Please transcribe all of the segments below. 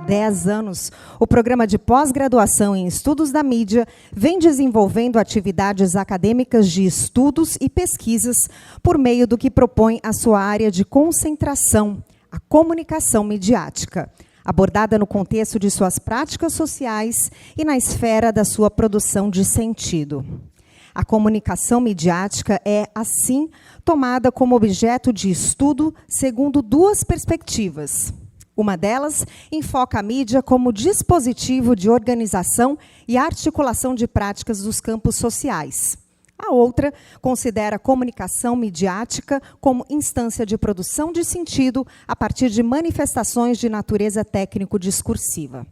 10 anos, o programa de pós-graduação em Estudos da Mídia vem desenvolvendo atividades acadêmicas de estudos e pesquisas por meio do que propõe a sua área de concentração, a comunicação midiática, abordada no contexto de suas práticas sociais e na esfera da sua produção de sentido. A comunicação midiática é, assim, tomada como objeto de estudo segundo duas perspectivas. Uma delas enfoca a mídia como dispositivo de organização e articulação de práticas dos campos sociais. A outra considera a comunicação midiática como instância de produção de sentido a partir de manifestações de natureza técnico-discursiva.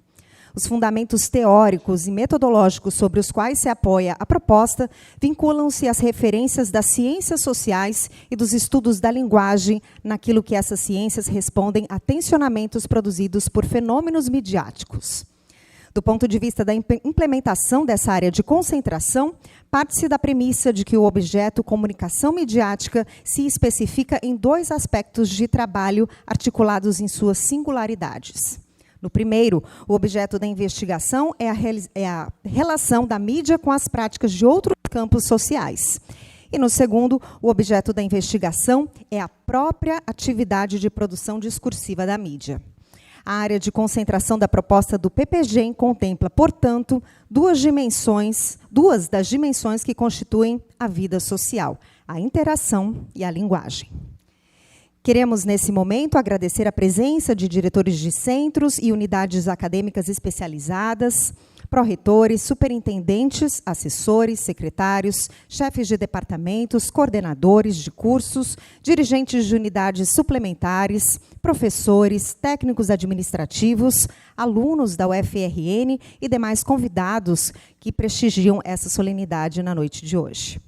Os fundamentos teóricos e metodológicos sobre os quais se apoia a proposta vinculam-se às referências das ciências sociais e dos estudos da linguagem naquilo que essas ciências respondem a tensionamentos produzidos por fenômenos midiáticos. Do ponto de vista da implementação dessa área de concentração, parte-se da premissa de que o objeto comunicação midiática se especifica em dois aspectos de trabalho articulados em suas singularidades. No primeiro, o objeto da investigação é a relação da mídia com as práticas de outros campos sociais. E no segundo, o objeto da investigação é a própria atividade de produção discursiva da mídia. A área de concentração da proposta do PPGEM contempla, portanto, duas das dimensões que constituem a vida social, a interação e a linguagem. Queremos, nesse momento, agradecer a presença de diretores de centros e unidades acadêmicas especializadas, pró-reitores, superintendentes, assessores, secretários, chefes de departamentos, coordenadores de cursos, dirigentes de unidades suplementares, professores, técnicos administrativos, alunos da UFRN e demais convidados que prestigiam essa solenidade na noite de hoje.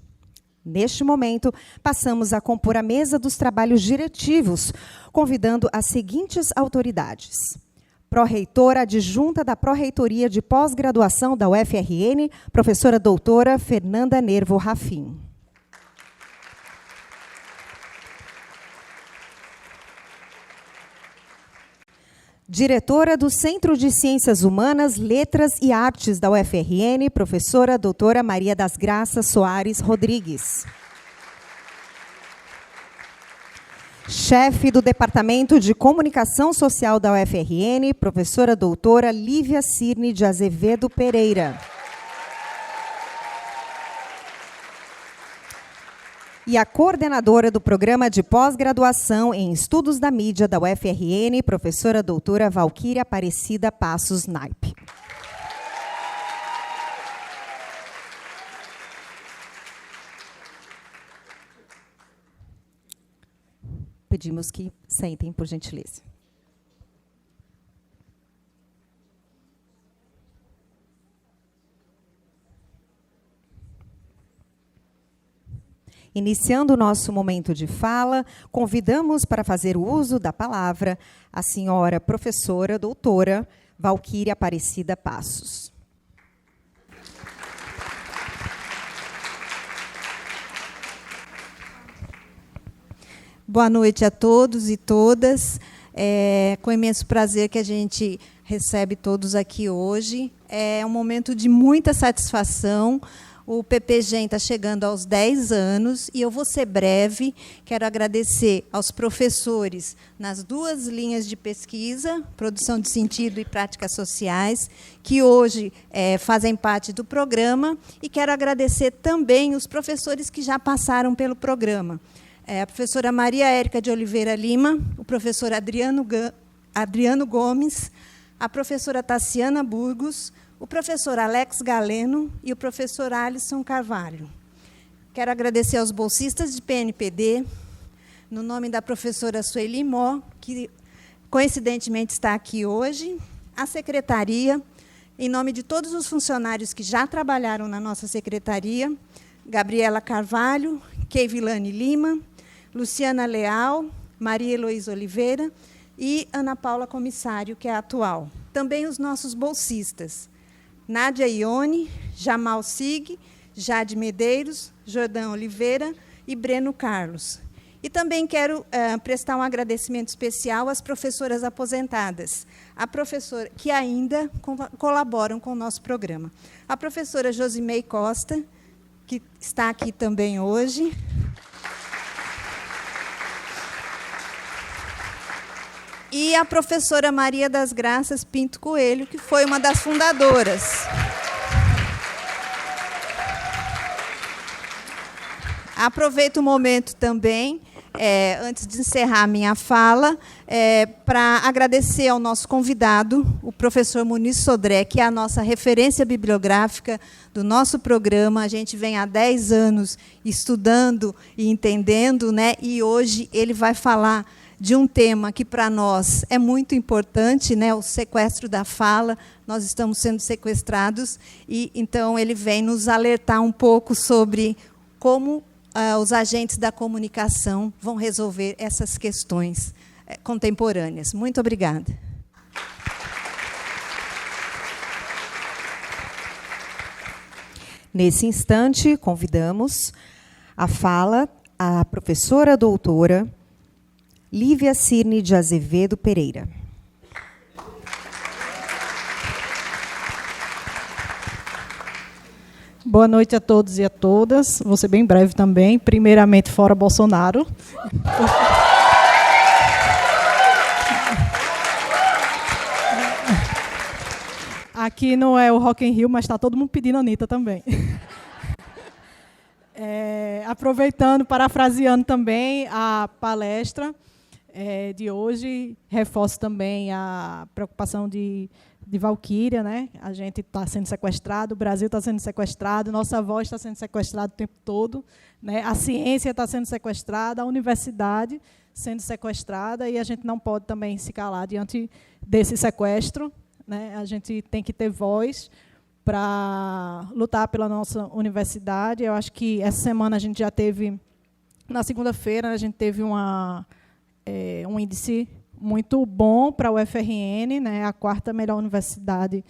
Neste momento, passamos a compor a mesa dos trabalhos diretivos, convidando as seguintes autoridades. Pró-reitora adjunta da Pró-reitoria de Pós-graduação da UFRN, professora doutora Fernanda Nervo Rafim. Diretora do Centro de Ciências Humanas, Letras e Artes da UFRN, professora doutora Maria das Graças Soares Rodrigues. Chefe do Departamento de Comunicação Social da UFRN, professora doutora Lívia Cirne de Azevedo Pereira. E a coordenadora do Programa de Pós-graduação em Estudos da Mídia da UFRN, professora doutora Valquíria Aparecida Passos Naipe. Pedimos que sentem, por gentileza. Iniciando o nosso momento de fala, convidamos para fazer o uso da palavra a senhora professora doutora Valquíria Aparecida Passos. Boa noite a todos e todas. É com imenso prazer que a gente recebe todos aqui hoje. É um momento de muita satisfação. O PPGEM está chegando aos 10 anos e eu vou ser breve. Quero agradecer aos professores nas duas linhas de pesquisa, produção de sentido e práticas sociais, que hoje fazem parte do programa, e quero agradecer também os professores que já passaram pelo programa. A professora Maria Érica de Oliveira Lima, o professor Adriano Gomes, a professora Tassiana Burgos, o professor Alex Galeno e o professor Alisson Carvalho. Quero agradecer aos bolsistas de PNPD, no nome da professora Sueli Mó, que coincidentemente está aqui hoje, a secretaria, em nome de todos os funcionários que já trabalharam na nossa secretaria, Gabriela Carvalho, Keivilane Lima, Luciana Leal, Maria Heloísa Oliveira e Ana Paula Comissário, que é a atual. Também os nossos bolsistas, Nádia Ione, Jamal Sig, Jade Medeiros, Jordão Oliveira e Breno Carlos. E também quero prestar um agradecimento especial às professoras aposentadas, a professora que ainda colaboram com o nosso programa. A professora Josimei Costa, que está aqui também hoje. E a professora Maria das Graças Pinto Coelho, que foi uma das fundadoras. Aproveito o momento também, antes de encerrar a minha fala, para agradecer ao nosso convidado, o professor Muniz Sodré, que é a nossa referência bibliográfica do nosso programa. A gente vem há 10 anos estudando e entendendo, né? E hoje ele vai falar de um tema que, para nós, é muito importante, né? O sequestro da fala. Nós estamos sendo sequestrados, e então ele vem nos alertar um pouco sobre como os agentes da comunicação vão resolver essas questões contemporâneas. Muito obrigada. Nesse instante, convidamos a fala a professora doutora Lívia Cirne de Azevedo Pereira. Boa noite a todos e a todas. Vou ser bem breve também. Primeiramente, fora Bolsonaro. Aqui não é o Rock in Rio, mas está todo mundo pedindo a Anitta também. Aproveitando, parafraseando também a palestra de hoje, reforço também a preocupação de Valquíria, né? A gente está sendo sequestrado, o Brasil está sendo sequestrado, nossa voz está sendo sequestrada o tempo todo, né? A ciência está sendo sequestrada, a universidade sendo sequestrada, e a gente não pode também se calar diante desse sequestro, né? A gente tem que ter voz para lutar pela nossa universidade. Eu acho que essa semana a gente já teve, na segunda-feira, a gente teve um índice muito bom para a UFRN, né, a 4ª melhor universidade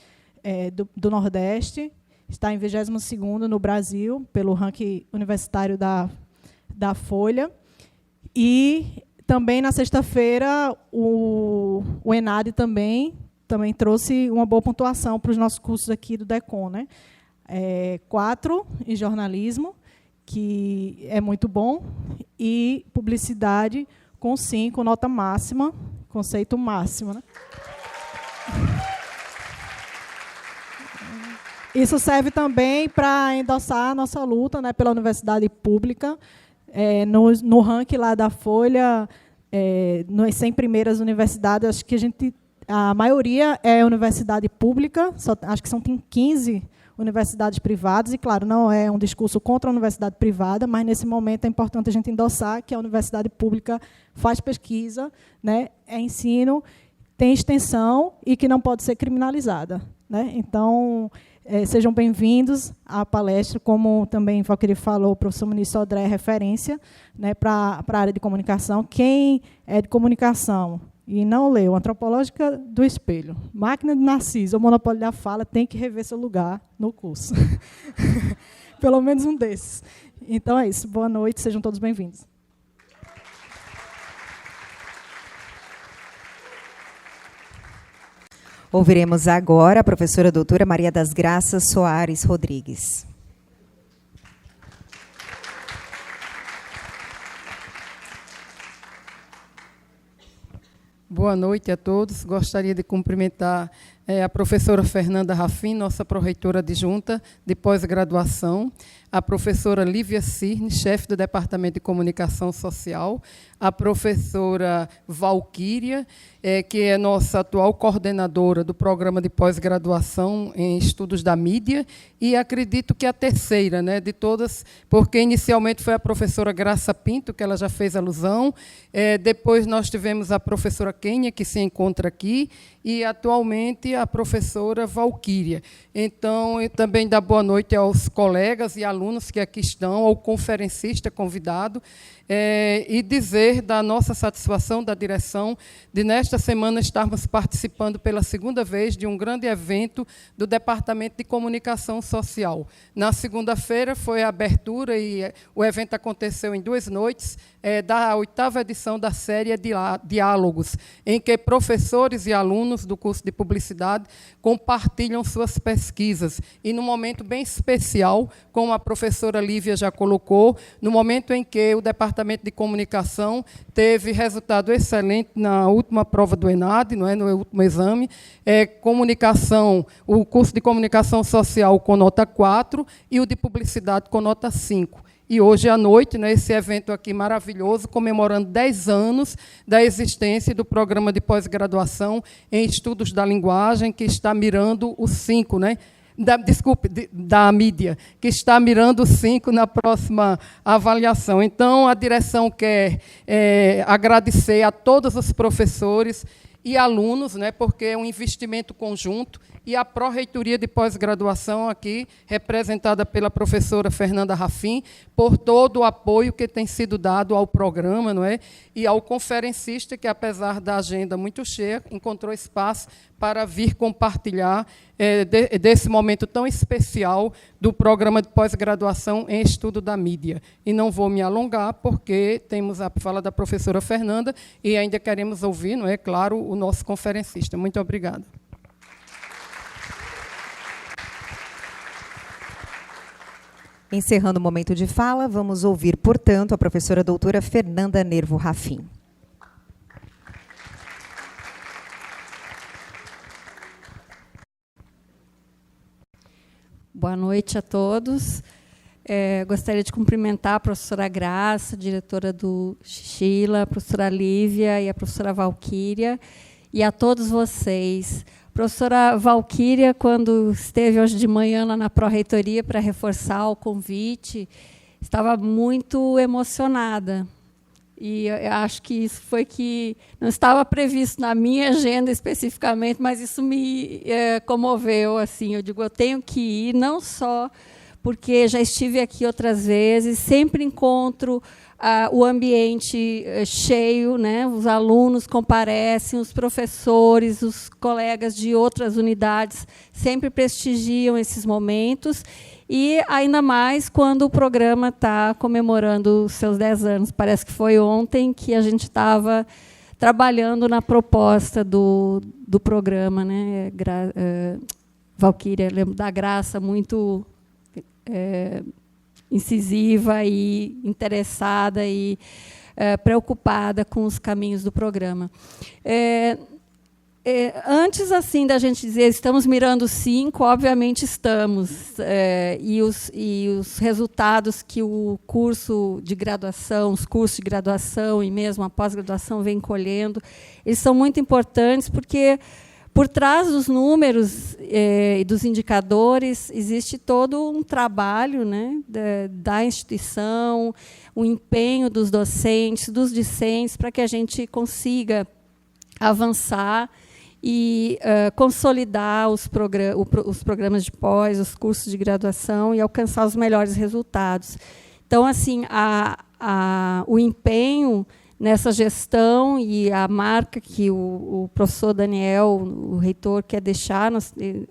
do Nordeste, está em 22º no Brasil, pelo ranking universitário da Folha. E também, na sexta-feira, o ENAD também trouxe uma boa pontuação para os nossos cursos aqui do DECOM, né? 4 em jornalismo, que é muito bom, e publicidade com 5, nota máxima, conceito máximo, né? Isso serve também para endossar a nossa luta, né, pela universidade pública. No ranking lá da Folha, nas 100 primeiras universidades, acho que a maioria é universidade pública, acho que tem 15 universidades privadas, e, claro, não é um discurso contra a universidade privada, mas, nesse momento, é importante a gente endossar que a universidade pública faz pesquisa, né, é ensino, tem extensão e que não pode ser criminalizada, né? Então, sejam bem-vindos à palestra. Como também Valquíria falou, o professor Muniz Sodré é referência, né, para a área de comunicação. Quem é de comunicação e não leu Antropológica do Espelho, Máquina de Narciso ou Monopólio da Fala, tem que rever seu lugar no curso. Pelo menos um desses. Então, é isso. Boa noite, sejam todos bem-vindos. Ouviremos agora a professora doutora Maria das Graças Soares Rodrigues. Boa noite a todos. Gostaria de cumprimentar a professora Fernanda Rafim, nossa pró-reitora adjunta de pós-graduação, a professora Lívia Cirne, chefe do Departamento de Comunicação Social, a professora Valquíria, que é nossa atual coordenadora do programa de pós-graduação em Estudos da Mídia, e acredito que a terceira, né, de todas, porque inicialmente foi a professora Graça Pinto, que ela já fez alusão, depois nós tivemos a professora Kênia, que se encontra aqui, e atualmente a professora Valquíria. Então, eu também dar boa noite aos colegas e alunos que aqui estão, ao conferencista convidado, e dizer da nossa satisfação da direção de, nesta semana, estarmos participando pela segunda vez de um grande evento do Departamento de Comunicação Social. Na segunda-feira foi a abertura e o evento aconteceu em 2 noites, da 8ª edição da série Diálogos, em que professores e alunos do curso de Publicidade compartilham suas pesquisas. E, num momento bem especial, como a professora Lívia já colocou, no momento em que o Departamento de Comunicação teve resultado excelente na última prova do ENAD, não é, no último exame, comunicação, o curso de Comunicação Social com nota 4 e o de Publicidade com nota 5. E hoje à noite, né, esse evento aqui maravilhoso, comemorando 10 anos da existência do programa de pós-graduação em Estudos da Linguagem, que está mirando o 5, né? Da mídia, que está mirando o 5 na próxima avaliação. Então, a direção quer agradecer a todos os professores e alunos, né, porque é um investimento conjunto, e a Pró-Reitoria de Pós-Graduação, aqui, representada pela professora Fernanda Rafim, por todo o apoio que tem sido dado ao programa, não é? E ao conferencista, que, apesar da agenda muito cheia, encontrou espaço para vir compartilhar desse momento tão especial do programa de pós-graduação em estudo da mídia. E não vou me alongar, porque temos a fala da professora Fernanda e ainda queremos ouvir, não é, claro, o nosso conferencista. Muito obrigada. Encerrando o momento de fala, vamos ouvir, portanto, a professora doutora Fernanda Nervo Rafim. Boa noite a todos. Gostaria de cumprimentar a professora Graça, diretora do Sheila, a professora Lívia e a professora Valquíria, e a todos vocês. Professora Valquíria, quando esteve hoje de manhã lá na Pró-Reitoria para reforçar o convite, estava muito emocionada. E eu acho que isso foi que não estava previsto na minha agenda especificamente, mas isso me comoveu. Assim, eu digo, eu tenho que ir, não só porque já estive aqui outras vezes, sempre encontro o ambiente cheio, né? Os alunos comparecem, os professores, os colegas de outras unidades sempre prestigiam esses momentos, e ainda mais quando o programa está comemorando os seus 10 anos. Parece que foi ontem que a gente estava trabalhando na proposta do programa, né? Valquíria, lembro da Graça, muito incisiva e interessada e preocupada com os caminhos do programa. Antes assim da gente dizer estamos mirando 5, obviamente estamos, e os resultados que o curso de graduação, os cursos de graduação e mesmo a pós-graduação vem colhendo, eles são muito importantes porque por trás dos números e dos indicadores existe todo um trabalho, né, da instituição, o empenho dos docentes, dos discentes, para que a gente consiga avançar e consolidar os programas de pós, os cursos de graduação e alcançar os melhores resultados. Então, assim, o empenho nessa gestão e a marca que o professor Daniel, o reitor, quer deixar,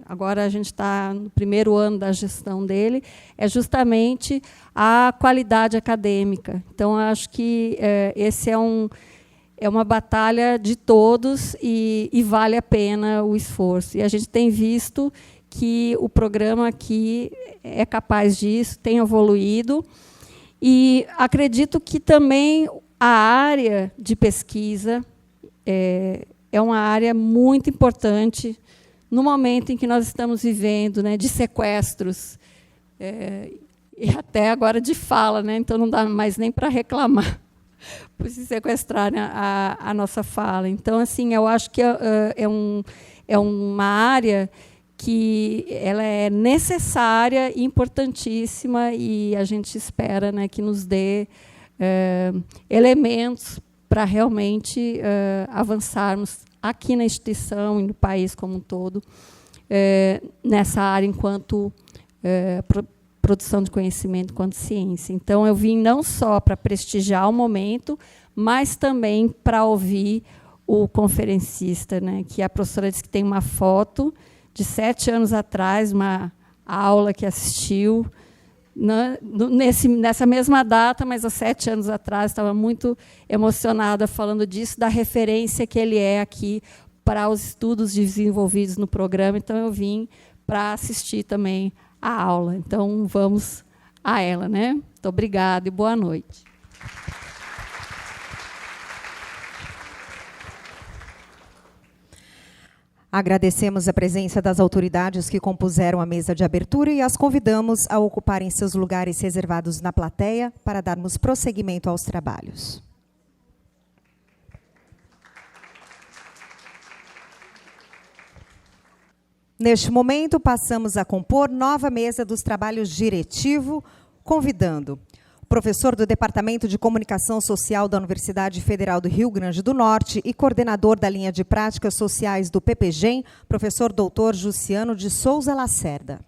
agora a gente está no primeiro ano da gestão dele, é justamente a qualidade acadêmica. Então, acho que esse é uma batalha de todos e vale a pena o esforço. E a gente tem visto que o programa aqui é capaz disso, tem evoluído, e acredito que também a área de pesquisa é uma área muito importante no momento em que nós estamos vivendo, né, de sequestros, e até agora de fala, né, então não dá mais nem para reclamar por se sequestrarem a nossa fala. Então, assim, eu acho que é uma área que ela é necessária e importantíssima, e a gente espera, né, que nos dê elementos para realmente avançarmos aqui na instituição e no país como um todo, nessa área enquanto produção de conhecimento, enquanto ciência. Então, eu vim não só para prestigiar o momento, mas também para ouvir o conferencista, né, que a professora disse que tem uma foto de 7 anos atrás, uma aula que assistiu, nessa mesma data, mas há 7 anos atrás, estava muito emocionada falando disso, da referência que ele é aqui para os estudos desenvolvidos no programa. Então, eu vim para assistir também a aula. Então, vamos a ela, né? Muito obrigada e boa noite. Agradecemos a presença das autoridades que compuseram a mesa de abertura e as convidamos a ocuparem seus lugares reservados na plateia para darmos prosseguimento aos trabalhos. Neste momento, passamos a compor nova mesa dos trabalhos diretivo, convidando o professor do Departamento de Comunicação Social da Universidade Federal do Rio Grande do Norte e coordenador da linha de práticas sociais do PPGEM, professor doutor Jussiano de Souza Lacerda.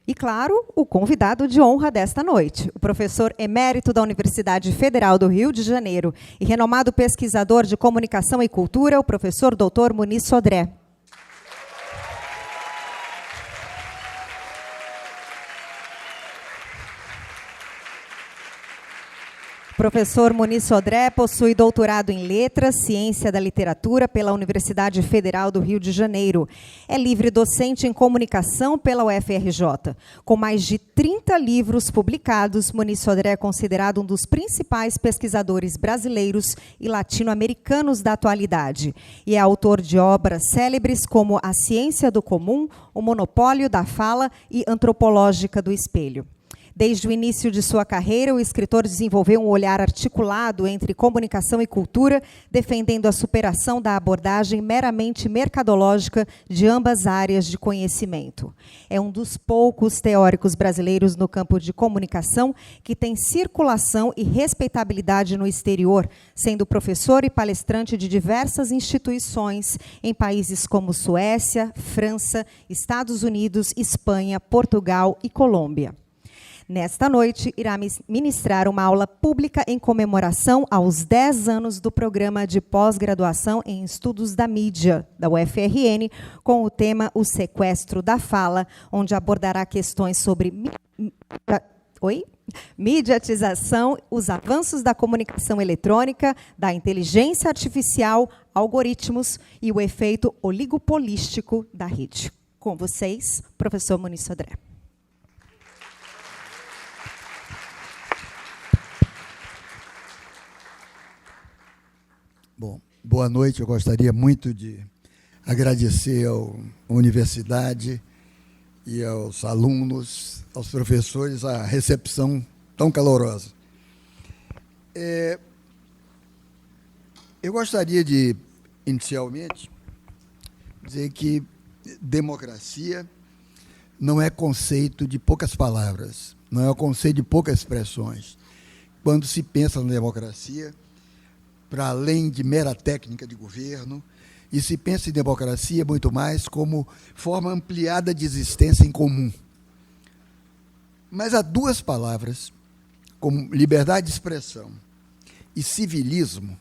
E, claro, o convidado de honra desta noite, o professor emérito da Universidade Federal do Rio de Janeiro e renomado pesquisador de comunicação e cultura, o professor doutor Muniz Sodré. Professor Muniz Sodré possui doutorado em Letras, Ciência da Literatura pela Universidade Federal do Rio de Janeiro. É livre docente em Comunicação pela UFRJ. Com mais de 30 livros publicados, Muniz Sodré é considerado um dos principais pesquisadores brasileiros e latino-americanos da atualidade. E é autor de obras célebres como A Ciência do Comum, O Monopólio da Fala e Antropológica do Espelho. Desde o início de sua carreira, o escritor desenvolveu um olhar articulado entre comunicação e cultura, defendendo a superação da abordagem meramente mercadológica de ambas áreas de conhecimento. É um dos poucos teóricos brasileiros no campo de comunicação que tem circulação e respeitabilidade no exterior, sendo professor e palestrante de diversas instituições em países como Suécia, França, Estados Unidos, Espanha, Portugal e Colômbia. Nesta noite, irá ministrar uma aula pública em comemoração aos 10 anos do programa de pós-graduação em Estudos da Mídia, da UFRN, com o tema O Sequestro da Fala, onde abordará questões sobre mediatização, os avanços da comunicação eletrônica, da inteligência artificial, algoritmos e o efeito oligopolístico da rede. Com vocês, professor Muniz Sodré. Bom, boa noite. Eu gostaria muito de agradecer à universidade e aos alunos, aos professores, a recepção tão calorosa. Eu gostaria de, inicialmente, dizer que democracia não é conceito de poucas palavras, não é conceito de poucas expressões. Quando se pensa na democracia, para além de mera técnica de governo, e se pensa em democracia muito mais como forma ampliada de existência em comum. Mas há duas palavras, como liberdade de expressão e civilismo.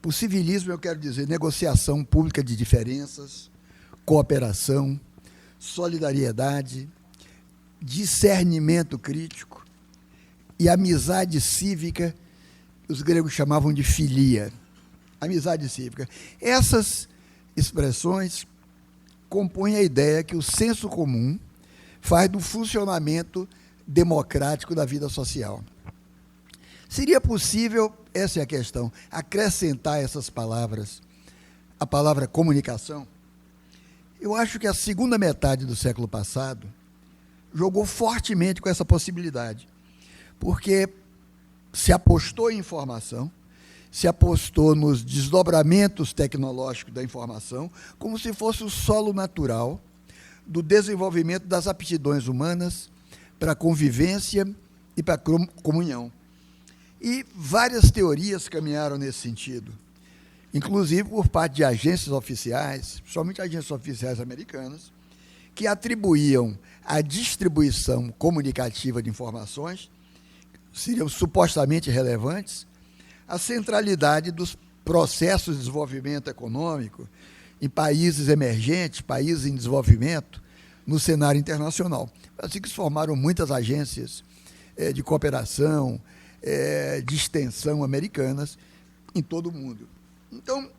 Por civilismo eu quero dizer negociação pública de diferenças, cooperação, solidariedade, discernimento crítico e amizade cívica. Os gregos chamavam de filia, amizade cívica. Essas expressões compõem a ideia que o senso comum faz do funcionamento democrático da vida social. Seria possível, essa é a questão, acrescentar essas palavras, a palavra comunicação? Eu acho que a segunda metade do século passado jogou fortemente com essa possibilidade, porque se apostou em informação, se apostou nos desdobramentos tecnológicos da informação, como se fosse o solo natural do desenvolvimento das aptidões humanas para a convivência e para a comunhão. E várias teorias caminharam nesse sentido, inclusive por parte de agências oficiais, principalmente agências oficiais americanas, que atribuíam à distribuição comunicativa de informações, seriam supostamente relevantes, a centralidade dos processos de desenvolvimento econômico em países emergentes, países em desenvolvimento, no cenário internacional. Assim que se formaram muitas agências de cooperação, de extensão americanas em todo o mundo. Então,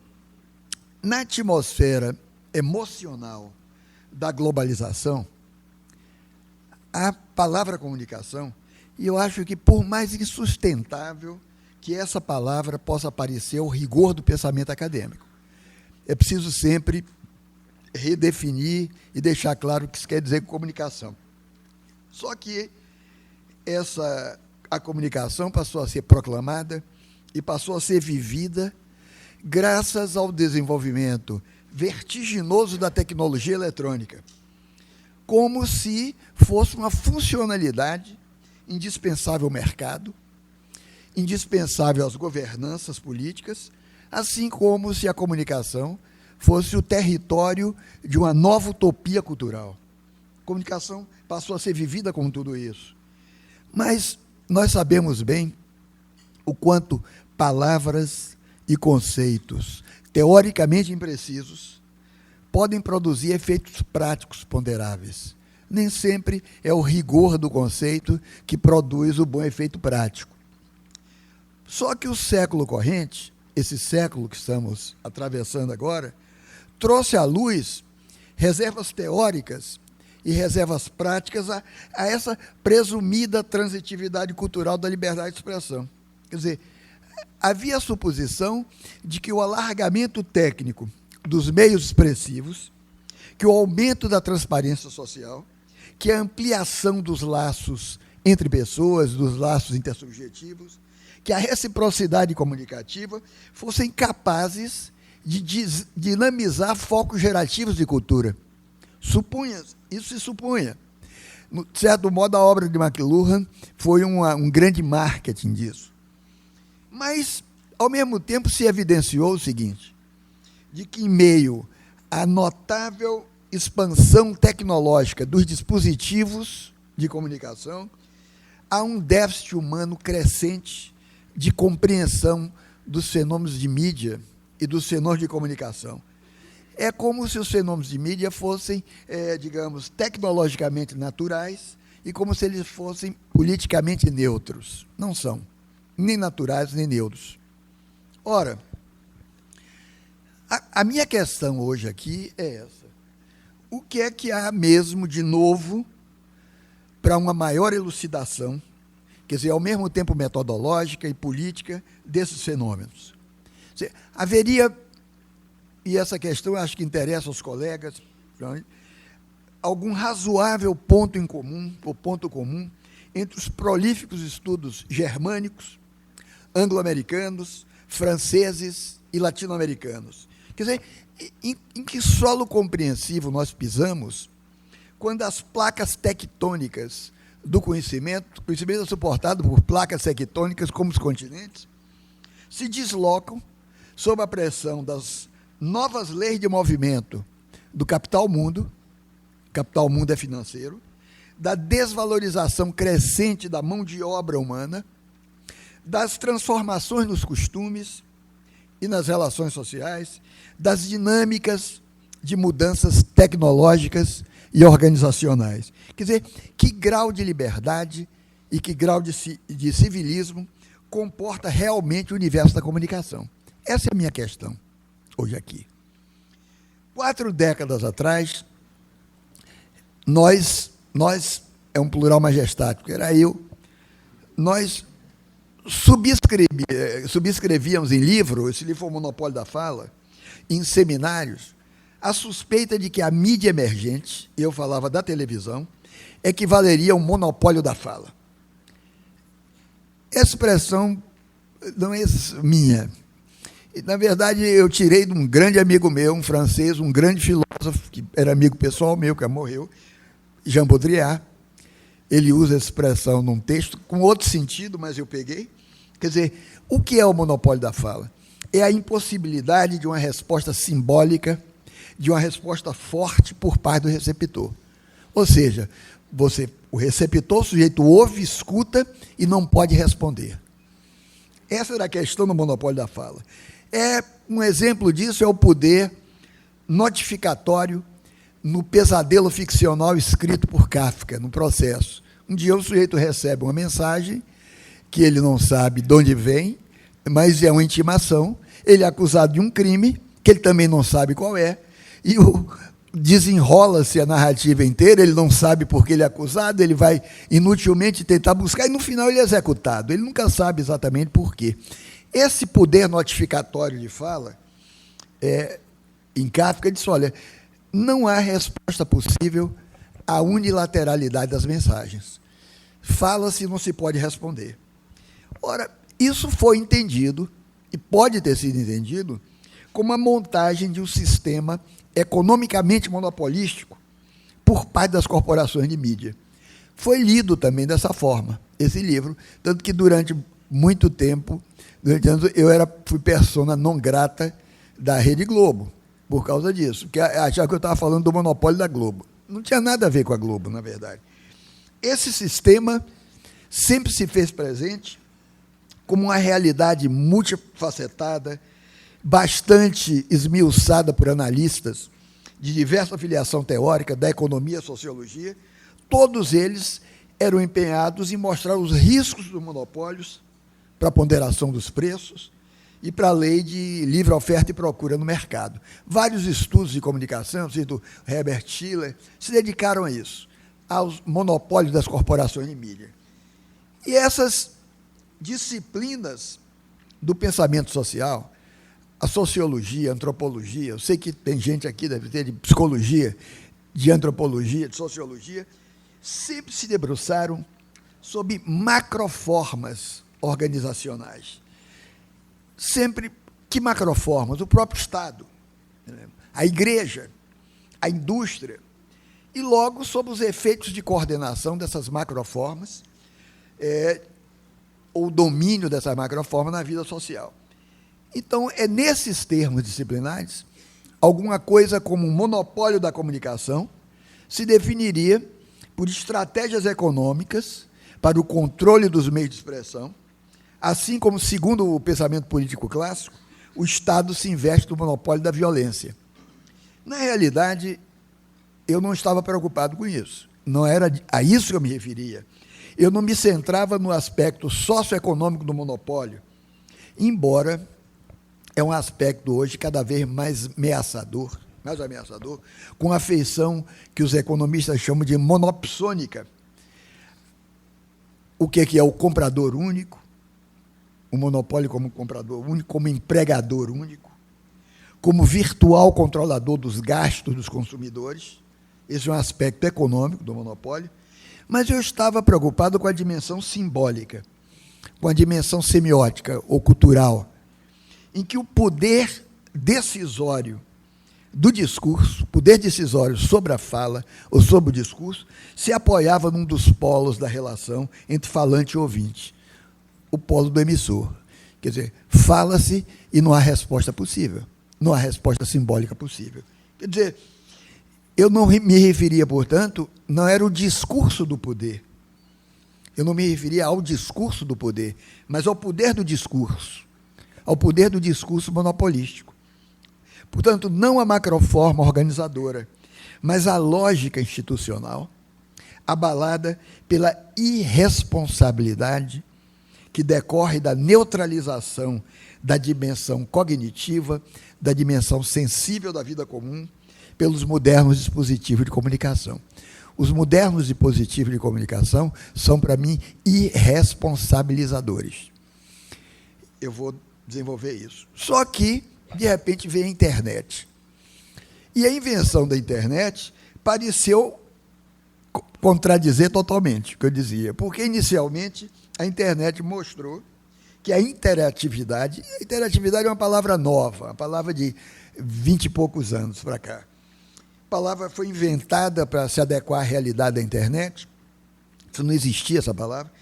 na atmosfera emocional da globalização, a palavra comunicação, e eu acho que, por mais insustentável que essa palavra possa parecer ao rigor do pensamento acadêmico, é preciso sempre redefinir e deixar claro o que isso quer dizer com comunicação. Só que a comunicação passou a ser proclamada e passou a ser vivida graças ao desenvolvimento vertiginoso da tecnologia eletrônica, como se fosse uma funcionalidade indispensável ao mercado, indispensável às governanças políticas, assim como se a comunicação fosse o território de uma nova utopia cultural. A comunicação passou a ser vivida com tudo isso. Mas nós sabemos bem o quanto palavras e conceitos teoricamente imprecisos podem produzir efeitos práticos ponderáveis. Nem sempre é o rigor do conceito que produz o bom efeito prático. Só que o século corrente, esse século que estamos atravessando agora, trouxe à luz reservas teóricas e reservas práticas a essa presumida transitividade cultural da liberdade de expressão. Quer dizer, havia a suposição de que o alargamento técnico dos meios expressivos, que o aumento da transparência social, que a ampliação dos laços entre pessoas, dos laços intersubjetivos, que a reciprocidade comunicativa fossem capazes de dinamizar focos gerativos de cultura. Isso se supunha. De certo modo, a obra de McLuhan foi um grande marketing disso. Mas, ao mesmo tempo, se evidenciou o seguinte, de que, em meio à notável expansão tecnológica dos dispositivos de comunicação, há um déficit humano crescente de compreensão dos fenômenos de mídia e dos fenômenos de comunicação. É como se os fenômenos de mídia fossem, digamos, tecnologicamente naturais e como se eles fossem politicamente neutros. Não são, nem naturais, nem neutros. Ora, a minha questão hoje aqui é essa. O que é que há mesmo de novo para uma maior elucidação, quer dizer, ao mesmo tempo metodológica e política, desses fenômenos? Haveria, e essa questão acho que interessa aos colegas, algum razoável ponto em comum, ou ponto comum, entre os prolíficos estudos germânicos, anglo-americanos, franceses e latino-americanos. Quer dizer, em que solo compreensivo nós pisamos quando as placas tectônicas do conhecimento, o conhecimento é suportado por placas tectônicas como os continentes, se deslocam sob a pressão das novas leis de movimento do capital mundo é financeiro, da desvalorização crescente da mão de obra humana, das transformações nos costumes e nas relações sociais, das dinâmicas de mudanças tecnológicas e organizacionais. Quer dizer, que grau de liberdade e que grau de civilismo comporta realmente o universo da comunicação? Essa é a minha questão hoje aqui. 4 décadas atrás, nós, é um plural majestático, era eu, nós subscrevíamos em livro, esse livro foi o Monopólio da Fala, em seminários, a suspeita de que a mídia emergente, eu falava da televisão, equivaleria a um monopólio da fala. Essa expressão não é minha. E, na verdade, eu tirei de um grande amigo meu, um francês, um grande filósofo, que era amigo pessoal meu, que morreu, Jean Baudrillard. Ele usa essa expressão num texto com outro sentido, mas eu peguei. Quer dizer, o que é o monopólio da fala? É a impossibilidade de uma resposta simbólica, de uma resposta forte por parte do receptor. Ou seja, o receptor, o sujeito ouve, escuta e não pode responder. Essa era a questão do monopólio da fala. Um exemplo disso é o poder notificatório no pesadelo ficcional escrito por Kafka, no Processo. Um dia o sujeito recebe uma mensagem que ele não sabe de onde vem, mas é uma intimação, ele é acusado de um crime, que ele também não sabe qual é, e desenrola-se a narrativa inteira, ele não sabe por que ele é acusado, ele vai inutilmente tentar buscar, e no final ele é executado. Ele nunca sabe exatamente por quê. Esse poder notificatório de fala, em Kafka, diz, olha, não há resposta possível à unilateralidade das mensagens. Fala-se e não se pode responder. Ora, isso foi entendido, e pode ter sido entendido, como a montagem de um sistema economicamente monopolístico por parte das corporações de mídia. Foi lido também dessa forma, esse livro, tanto que durante muito tempo, fui persona non grata da Rede Globo, por causa disso, porque achava que eu estava falando do monopólio da Globo. Não tinha nada a ver com a Globo, na verdade. Esse sistema sempre se fez presente como uma realidade multifacetada, bastante esmiuçada por analistas de diversa filiação teórica, da economia e sociologia. Todos eles eram empenhados em mostrar os riscos dos monopólios para a ponderação dos preços e para a lei de livre oferta e procura no mercado. Vários estudos de comunicação, cito Herbert Schiller, se dedicaram a isso, aos monopólios das corporações de mídia. E essas disciplinas do pensamento social, a sociologia, a antropologia, eu sei que tem gente aqui, deve ter de psicologia, de antropologia, de sociologia, sempre se debruçaram sobre macroformas organizacionais. Sempre, que macroformas? O próprio Estado, a igreja, a indústria, e logo sobre os efeitos de coordenação dessas macroformas, ou domínio dessa macroforma na vida social. Então, nesses termos disciplinares, alguma coisa como um monopólio da comunicação se definiria por estratégias econômicas para o controle dos meios de expressão, assim como, segundo o pensamento político clássico, o Estado se investe no monopólio da violência. Na realidade, eu não estava preocupado com isso. Não era a isso que eu me referia. Eu não me centrava no aspecto socioeconômico do monopólio, embora é um aspecto hoje cada vez mais ameaçador, com a feição que os economistas chamam de monopsônica. O que é o comprador único, o monopólio como comprador único, como empregador único, como virtual controlador dos gastos dos consumidores. Esse é um aspecto econômico do monopólio. Mas eu estava preocupado com a dimensão simbólica, com a dimensão semiótica ou cultural, em que o poder decisório do discurso, poder decisório sobre a fala ou sobre o discurso, se apoiava num dos polos da relação entre falante e ouvinte, o polo do emissor. Quer dizer, fala-se e não há resposta possível, não há resposta simbólica possível. Quer dizer, eu não me referia, portanto, não era o discurso do poder. Eu não me referia ao discurso do poder, mas ao poder do discurso, ao poder do discurso monopolístico. Portanto, não a macroforma organizadora, mas a lógica institucional, abalada pela irresponsabilidade que decorre da neutralização da dimensão cognitiva, da dimensão sensível da vida comum, pelos modernos dispositivos de comunicação. Os modernos dispositivos de comunicação são, para mim, irresponsabilizadores. Eu vou desenvolver isso. Só que, de repente, veio a internet. E a invenção da internet pareceu contradizer totalmente o que eu dizia, porque, inicialmente, a internet mostrou que a interatividade é uma palavra nova, uma palavra de 20 e poucos anos para cá. A palavra foi inventada para se adequar à realidade da internet, isso não existia essa palavra.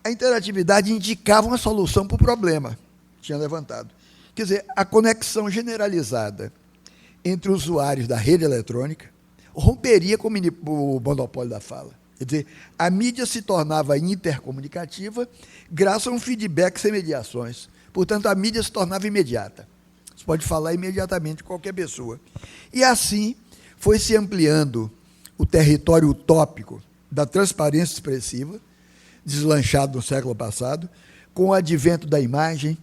A interatividade indicava uma solução para o problema que tinha levantado. Quer dizer, a conexão generalizada entre usuários da rede eletrônica romperia com o monopólio da fala. Quer dizer, a mídia se tornava intercomunicativa graças a um feedback sem mediações. Portanto, a mídia se tornava imediata. Você pode falar imediatamente com qualquer pessoa. E assim foi se ampliando o território utópico da transparência expressiva, deslanchado no século passado, com o advento da imagem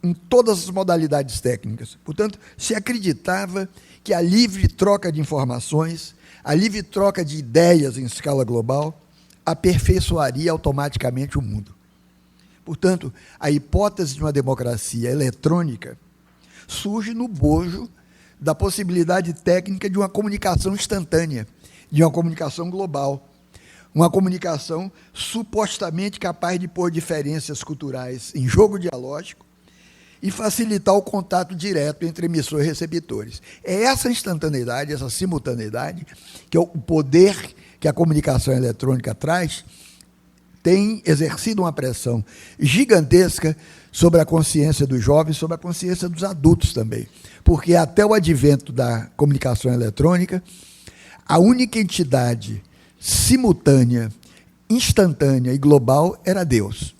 em todas as modalidades técnicas. Portanto, se acreditava que a livre troca de informações, a livre troca de ideias em escala global, aperfeiçoaria automaticamente o mundo. Portanto, a hipótese de uma democracia eletrônica surge no bojo da possibilidade técnica de uma comunicação instantânea, de uma comunicação global, uma comunicação supostamente capaz de pôr diferenças culturais em jogo dialógico e facilitar o contato direto entre emissores e receptores. É essa instantaneidade, essa simultaneidade, que é o poder que a comunicação eletrônica traz, tem exercido uma pressão gigantesca sobre a consciência dos jovens, sobre a consciência dos adultos também. Porque até o advento da comunicação eletrônica, a única entidade simultânea, instantânea e global era Deus.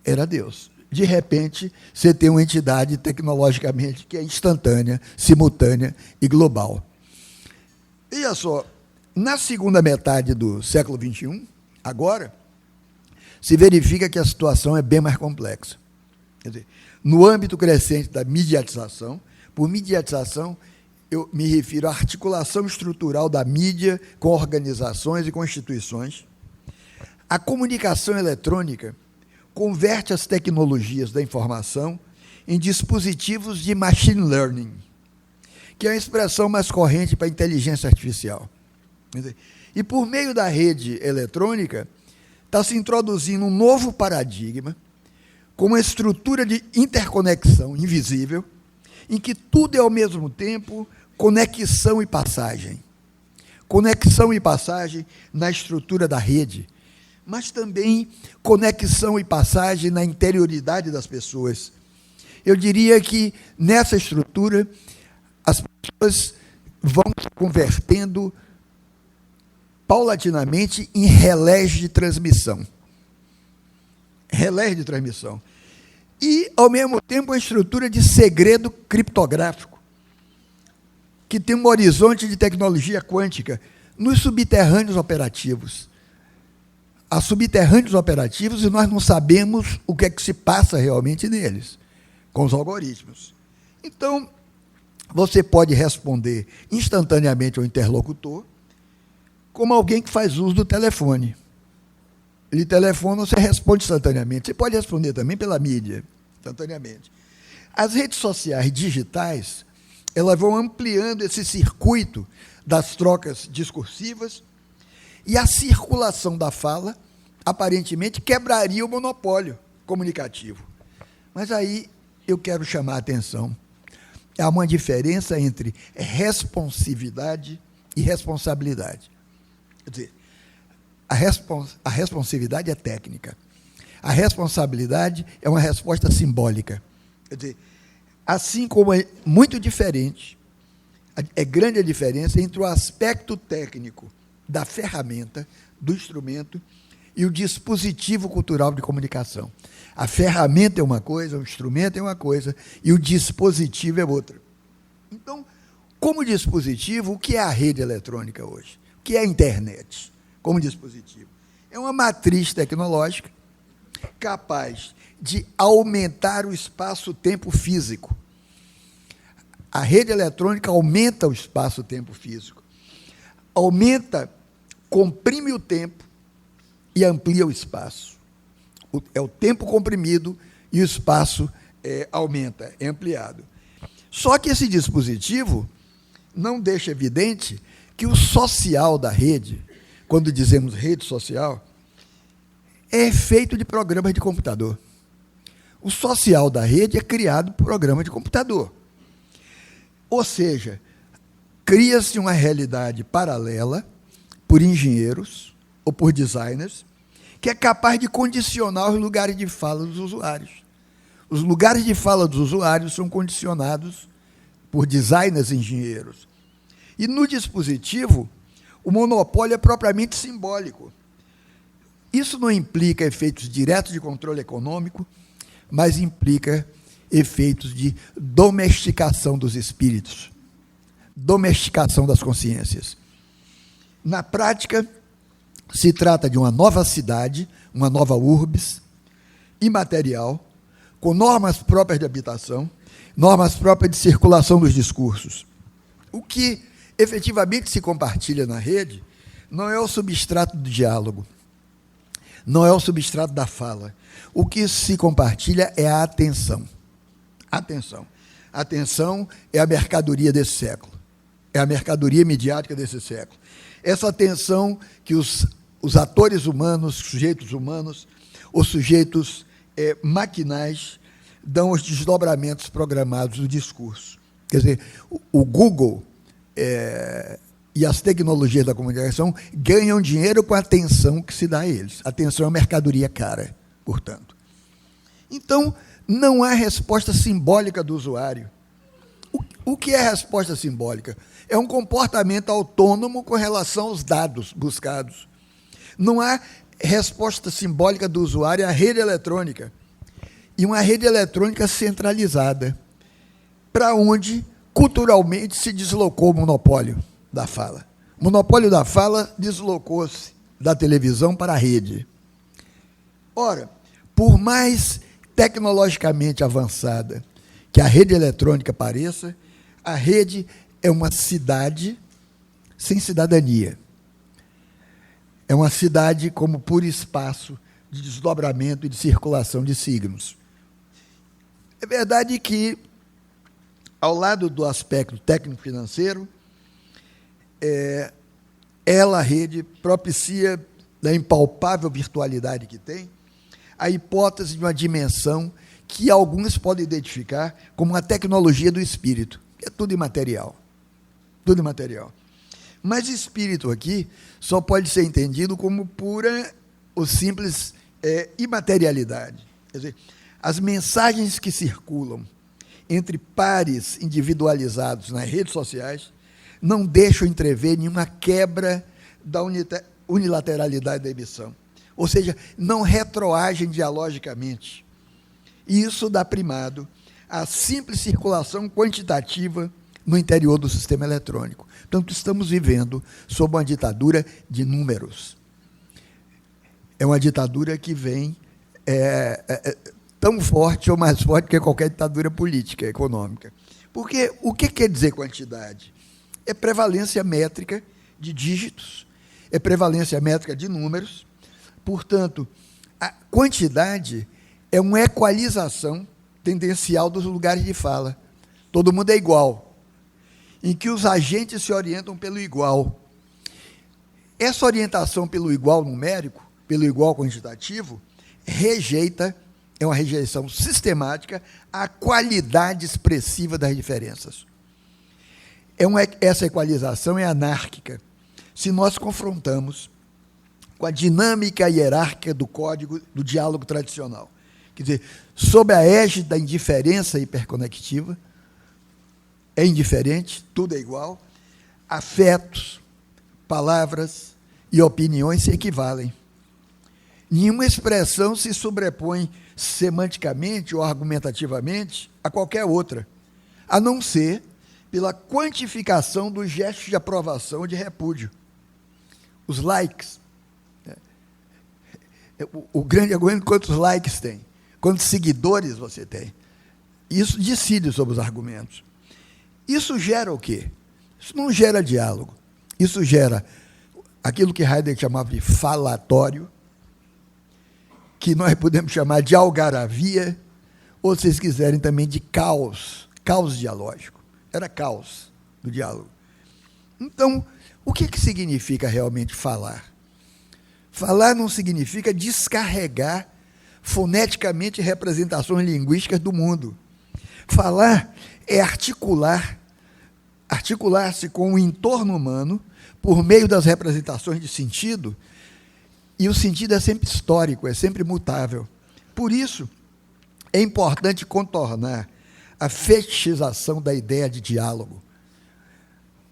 Era Deus. De repente, você tem uma entidade tecnologicamente que é instantânea, simultânea e global. Veja só, na segunda metade do século XXI, agora, se verifica que a situação é bem mais complexa. Quer dizer, no âmbito crescente da mediatização, por mediatização, eu me refiro à articulação estrutural da mídia com organizações e com instituições, a comunicação eletrônica converte as tecnologias da informação em dispositivos de machine learning, que é a expressão mais corrente para a inteligência artificial. E, por meio da rede eletrônica, está se introduzindo um novo paradigma, com uma estrutura de interconexão invisível, em que tudo é, ao mesmo tempo, conexão e passagem. Conexão e passagem na estrutura da rede, mas também conexão e passagem na interioridade das pessoas. Eu diria que, nessa estrutura, as pessoas vão se convertendo paulatinamente em relés de transmissão. Relés de transmissão. E, ao mesmo tempo, uma estrutura de segredo criptográfico, que tem um horizonte de tecnologia quântica nos subterrâneos operativos. Há subterrâneos operativos e nós não sabemos o que é que se passa realmente neles, com os algoritmos. Então, você pode responder instantaneamente ao interlocutor, como alguém que faz uso do telefone. Ele telefona, você responde instantaneamente. Você pode responder também pela mídia, instantaneamente. As redes sociais digitais, elas vão ampliando esse circuito das trocas discursivas, e a circulação da fala, aparentemente, quebraria o monopólio comunicativo. Mas aí eu quero chamar a atenção. Há uma diferença entre responsividade e responsabilidade. Quer dizer, a responsividade é técnica. A responsabilidade é uma resposta simbólica. Quer dizer, assim como é muito diferente, é grande a diferença entre o aspecto técnico da ferramenta, do instrumento, e o dispositivo cultural de comunicação. A ferramenta é uma coisa, o instrumento é uma coisa, e o dispositivo é outra. Então, como dispositivo, o que é a rede eletrônica hoje? O que é a internet como dispositivo? É uma matriz tecnológica capaz de aumentar o espaço-tempo físico. A rede eletrônica aumenta o espaço-tempo físico. Comprime o tempo e amplia o espaço. É o tempo comprimido e o espaço aumenta, é ampliado. Só que esse dispositivo não deixa evidente que o social da rede, quando dizemos rede social, é feito de programas de computador. O social da rede é criado por programa de computador. Ou seja, cria-se uma realidade paralela por engenheiros ou por designers que é capaz de condicionar os lugares de fala dos usuários. Os lugares de fala dos usuários são condicionados por designers e engenheiros. E no dispositivo, o monopólio é propriamente simbólico. Isso não implica efeitos diretos de controle econômico, mas implica efeitos de domesticação dos espíritos, domesticação das consciências. Na prática, se trata de uma nova cidade, uma nova urbis, imaterial, com normas próprias de habitação, normas próprias de circulação dos discursos. O que efetivamente se compartilha na rede não é o substrato do diálogo, não é o substrato da fala. O que se compartilha é a atenção. Atenção. Atenção é a mercadoria desse século. É a mercadoria midiática desse século. Essa atenção que os atores humanos, sujeitos humanos, os sujeitos maquinais, dão os desdobramentos programados do discurso. Quer dizer, o Google e as tecnologias da comunicação ganham dinheiro com a atenção que se dá a eles. A atenção é uma mercadoria cara, portanto. Então, não há resposta simbólica do usuário. O que é resposta simbólica? É um comportamento autônomo com relação aos dados buscados. Não há resposta simbólica do usuário à rede eletrônica. E uma rede eletrônica centralizada, para onde, culturalmente, se deslocou o monopólio da fala. O monopólio da fala deslocou-se da televisão para a rede. Ora, por mais tecnologicamente avançada que a rede eletrônica pareça, a rede é uma cidade sem cidadania. É uma cidade como puro espaço de desdobramento e de circulação de signos. É verdade que, ao lado do aspecto técnico-financeiro, a rede, propicia, da impalpável virtualidade que tem, a hipótese de uma dimensão que alguns podem identificar como a tecnologia do espírito, que é tudo imaterial. Tudo imaterial. Mas espírito aqui só pode ser entendido como pura ou simples imaterialidade. Quer dizer, as mensagens que circulam entre pares individualizados nas redes sociais não deixam entrever nenhuma quebra da unilateralidade da emissão. Ou seja, não retroagem dialogicamente. E isso dá primado à simples circulação quantitativa no interior do sistema eletrônico. Portanto, estamos vivendo sob uma ditadura de números. É uma ditadura que vem tão forte ou mais forte que qualquer ditadura política, econômica. Porque o que quer dizer quantidade? É prevalência métrica de dígitos, é prevalência métrica de números. Portanto, a quantidade é uma equalização tendencial dos lugares de fala. Todo mundo é igual, em que os agentes se orientam pelo igual. Essa orientação pelo igual numérico, pelo igual quantitativo, é uma rejeição sistemática à qualidade expressiva das diferenças. Essa equalização é anárquica, se nós confrontamos com a dinâmica hierárquica do código do diálogo tradicional. Quer dizer, sob a égide da indiferença hiperconectiva, é indiferente, tudo é igual, afetos, palavras e opiniões se equivalem. Nenhuma expressão se sobrepõe semanticamente ou argumentativamente a qualquer outra, a não ser pela quantificação dos gestos de aprovação ou de repúdio. Os likes. O grande argumento é quantos likes tem, quantos seguidores você tem. Isso decide sobre os argumentos. Isso gera o quê? Isso não gera diálogo. Isso gera aquilo que Heidegger chamava de falatório, que nós podemos chamar de algaravia, ou, se vocês quiserem, também de caos, caos dialógico. Era caos do diálogo. Então, o que significa realmente falar? Falar não significa descarregar foneticamente representações linguísticas do mundo. Falar é articular-se com o entorno humano por meio das representações de sentido, e o sentido é sempre histórico, é sempre mutável. Por isso, é importante contornar a fetichização da ideia de diálogo.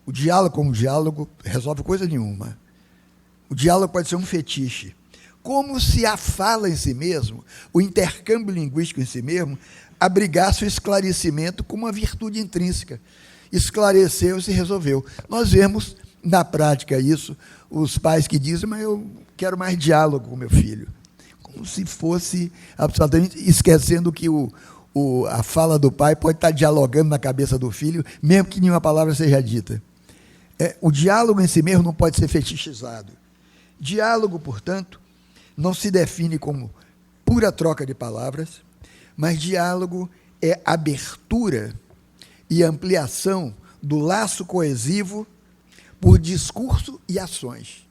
O diálogo como diálogo resolve coisa nenhuma. O diálogo pode ser um fetiche. Como se a fala em si mesmo, o intercâmbio linguístico em si mesmo, abrigasse o esclarecimento como uma virtude intrínseca. Esclareceu-se e resolveu. Nós vemos, na prática, isso, os pais que dizem, mas eu quero mais diálogo com meu filho. Como se fosse, absolutamente, esquecendo que a fala do pai pode estar dialogando na cabeça do filho, mesmo que nenhuma palavra seja dita. O diálogo em si mesmo não pode ser fetichizado. Diálogo, portanto, não se define como pura troca de palavras, mas diálogo é abertura e ampliação do laço coesivo por discurso e ações,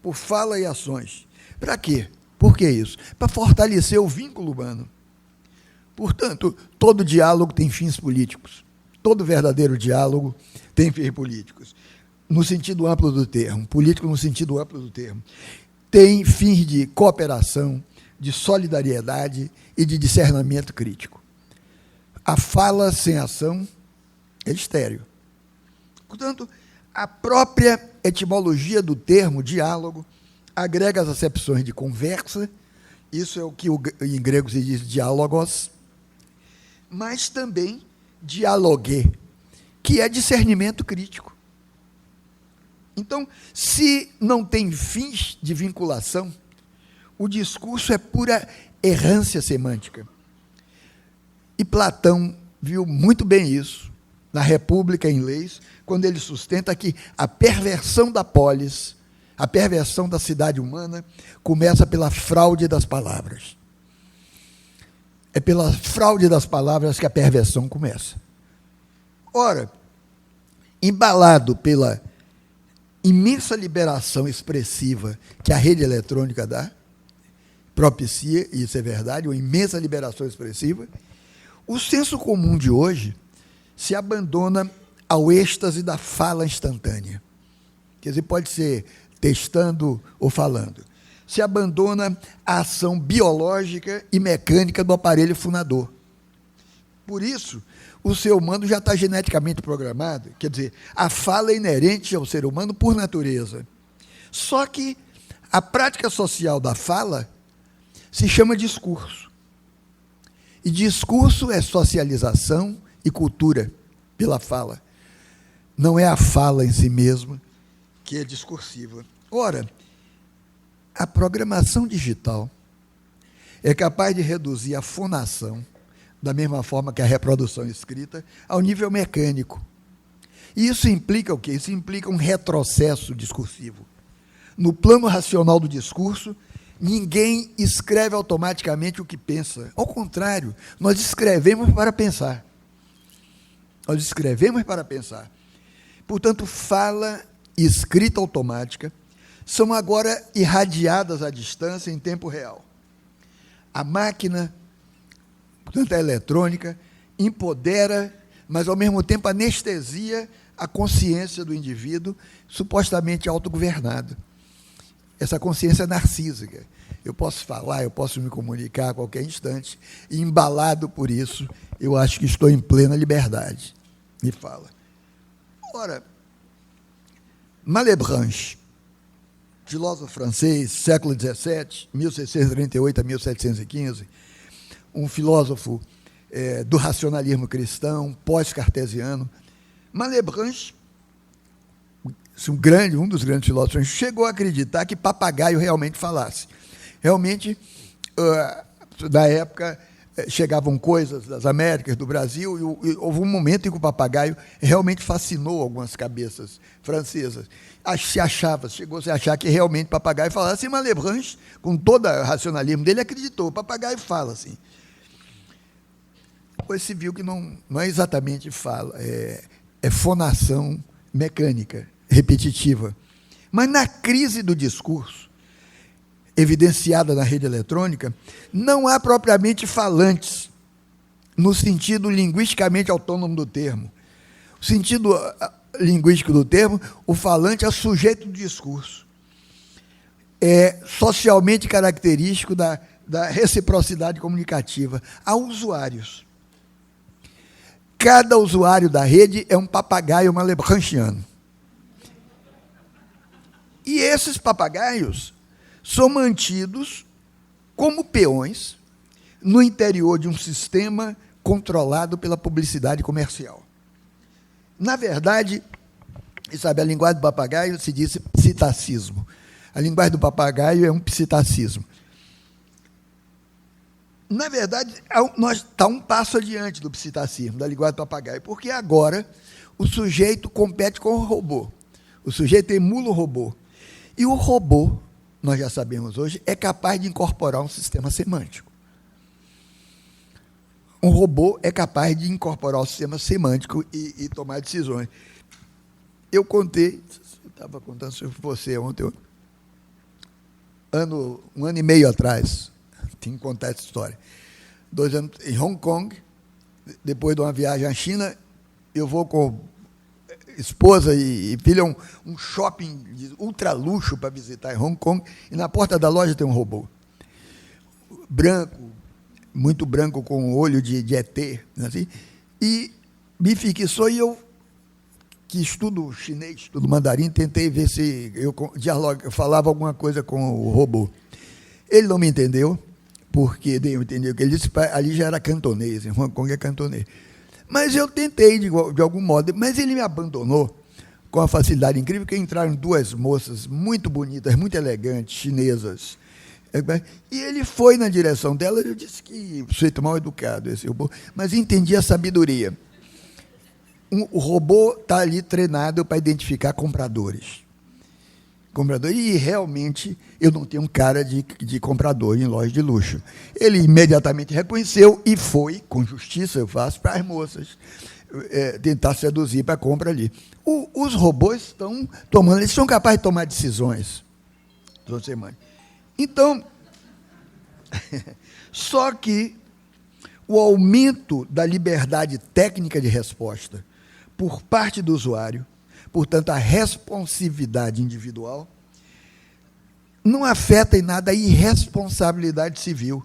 por fala e ações. Para quê? Por que isso? Para fortalecer o vínculo humano. Portanto, todo diálogo tem fins políticos. Todo verdadeiro diálogo tem fins políticos. No sentido amplo do termo, político no sentido amplo do termo. Tem fins de cooperação, de solidariedade e de discernimento crítico. A fala sem ação é estéril. Portanto, a própria etimologia do termo diálogo agrega as acepções de conversa, isso é o que em grego se diz diálogos, mas também dialogue, que é discernimento crítico. Então, se não tem fins de vinculação, o discurso é pura errância semântica. E Platão viu muito bem isso na República em Leis, quando ele sustenta que a perversão da polis, a perversão da cidade humana, começa pela fraude das palavras. É pela fraude das palavras que a perversão começa. Ora, embalado pela imensa liberação expressiva que a rede eletrônica dá, propicia, e isso é verdade, uma imensa liberação expressiva, o senso comum de hoje se abandona ao êxtase da fala instantânea. Quer dizer, pode ser textando ou falando. Se abandona à ação biológica e mecânica do aparelho fonador. Por isso, o ser humano já está geneticamente programado, quer dizer, a fala é inerente ao ser humano por natureza. Só que a prática social da fala se chama discurso. E discurso é socialização e cultura pela fala. Não é a fala em si mesma que é discursiva. Ora, a programação digital é capaz de reduzir a fonação, da mesma forma que a reprodução escrita, ao nível mecânico. E isso implica o quê? Isso implica um retrocesso discursivo. No plano racional do discurso, ninguém escreve automaticamente o que pensa. Ao contrário, nós escrevemos para pensar. Nós escrevemos para pensar. Portanto, fala e escrita automática são agora irradiadas à distância em tempo real. A máquina, portanto, a eletrônica, empodera, mas, ao mesmo tempo, anestesia a consciência do indivíduo, supostamente autogovernado. Essa consciência narcísica. Eu posso falar, eu posso me comunicar a qualquer instante, e, embalado por isso, eu acho que estou em plena liberdade. Me fala. Ora, Malebranche, filósofo francês, século XVII, 1638 a 1715, um filósofo do racionalismo cristão, pós-cartesiano. Malebranche, um dos grandes filósofos, chegou a acreditar que papagaio realmente falasse. Realmente, na época, chegavam coisas das Américas, do Brasil, e houve um momento em que o papagaio realmente fascinou algumas cabeças francesas. Chegou-se a achar que realmente papagaio falava. E Malebranche, com todo o racionalismo dele, acreditou, papagaio fala assim. Depois se viu que não é exatamente fala, é fonação mecânica, repetitiva. Mas na crise do discurso, evidenciada na rede eletrônica, não há propriamente falantes, no sentido linguisticamente autônomo do termo. O sentido linguístico do termo, o falante é sujeito do discurso. É socialmente característico da reciprocidade comunicativa. Há usuários. Cada usuário da rede é um papagaio malebranchiano. E esses papagaios são mantidos como peões no interior de um sistema controlado pela publicidade comercial. Na verdade, sabe, a linguagem do papagaio se diz psittacismo. A linguagem do papagaio é um psittacismo. Na verdade, nós está um passo adiante do psittacismo, da linguagem do papagaio, porque agora o sujeito compete com o robô. O sujeito emula o robô. E o robô, nós já sabemos hoje, é capaz de incorporar um sistema semântico. Um robô é capaz de incorporar o sistema semântico e tomar decisões. Eu contei, eu estava contando sobre você ontem, um ano e meio atrás, tinha que contar essa história. 2 anos em Hong Kong, depois de uma viagem à China, eu vou com esposa e filha um shopping de ultra luxo para visitar em Hong Kong, e na porta da loja tem um robô. Branco, muito branco, com olho de ET, assim, e me fixou, e eu, que estudo chinês, estudo mandarim, tentei ver se eu falava alguma coisa com o robô. Ele não me entendeu, porque eu entendi o que ele disse, ali já era cantonês, em Hong Kong é cantonês. Mas eu tentei, de algum modo, mas ele me abandonou com uma facilidade incrível, que entraram 2 moças muito bonitas, muito elegantes, chinesas. E ele foi na direção dela, eu disse que sujeito mal educado, esse robô, mas entendi a sabedoria. O robô está ali treinado para identificar compradores. E realmente eu não tenho cara de comprador em loja de luxo. Ele imediatamente reconheceu e foi, com justiça eu faço, para as moças tentar seduzir para a compra ali. Os robôs estão tomando, eles são capazes de tomar decisões. Então, só que o aumento da liberdade técnica de resposta por parte do usuário, portanto, a responsividade individual, não afeta em nada a irresponsabilidade civil.